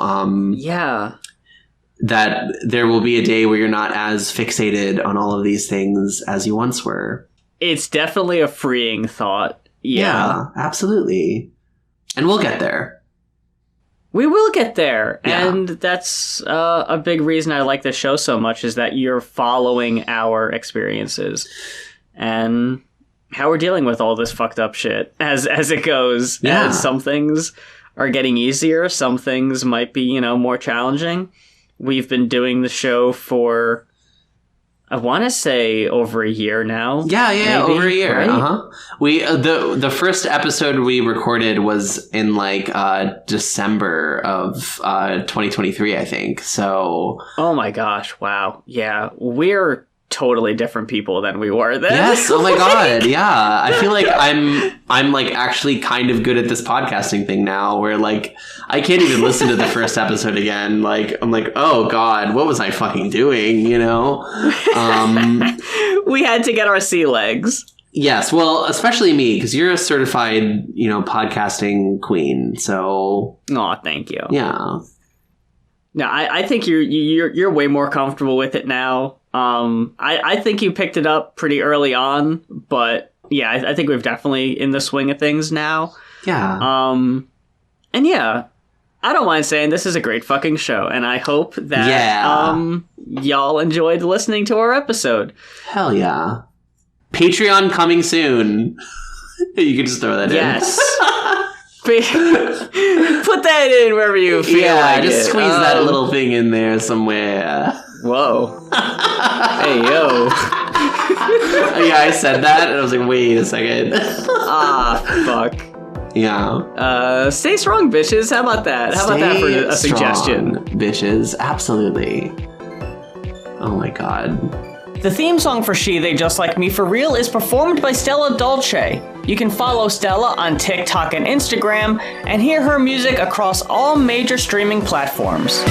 that there will be a day where you're not as fixated on all of these things as you once were. It's definitely a freeing thought. Yeah, absolutely. And we'll get there. We will get there. Yeah. And that's a big reason I like this show so much, is that you're following our experiences and how we're dealing with all this fucked up shit as it goes. Yeah. And some things are getting easier. Some things might be, you know, more challenging. We've been doing the show for, I want to say, over a year now. Yeah, maybe, over a year. Right? We the first episode we recorded was in like December of 2023, I think. So. Oh my gosh! Wow. Yeah, we're totally different people than we were then. Yes. Oh my God. Yeah. I feel like I'm like actually kind of good at this podcasting thing now, where like I can't even listen to the first episode again. Like I'm like, oh God, what was I fucking doing? You know? We had to get our sea legs. Yes. Well, especially me, because you're a certified, you know, podcasting queen. So. Aw, thank you. Yeah. No, I think you're way more comfortable with it now. I think you picked it up pretty early on, but yeah, I think we've definitely in the swing of things now. Yeah. And yeah, I don't mind saying this is a great fucking show, and I hope that y'all enjoyed listening to our episode. Hell yeah. Patreon coming soon. You can just throw that in. Yes. Put that in wherever you feel like just it. Squeeze that little thing in there somewhere. Whoa. Hey, yo. Yeah, I said that, and I was like, wait a second. Fuck. Yeah. Stay strong, bitches. How about that? How about that for a suggestion? Bitches. Absolutely. Oh my God. The theme song for She, They Just Like Me For Real is performed by Stella Dolce. You can follow Stella on TikTok and Instagram and hear her music across all major streaming platforms.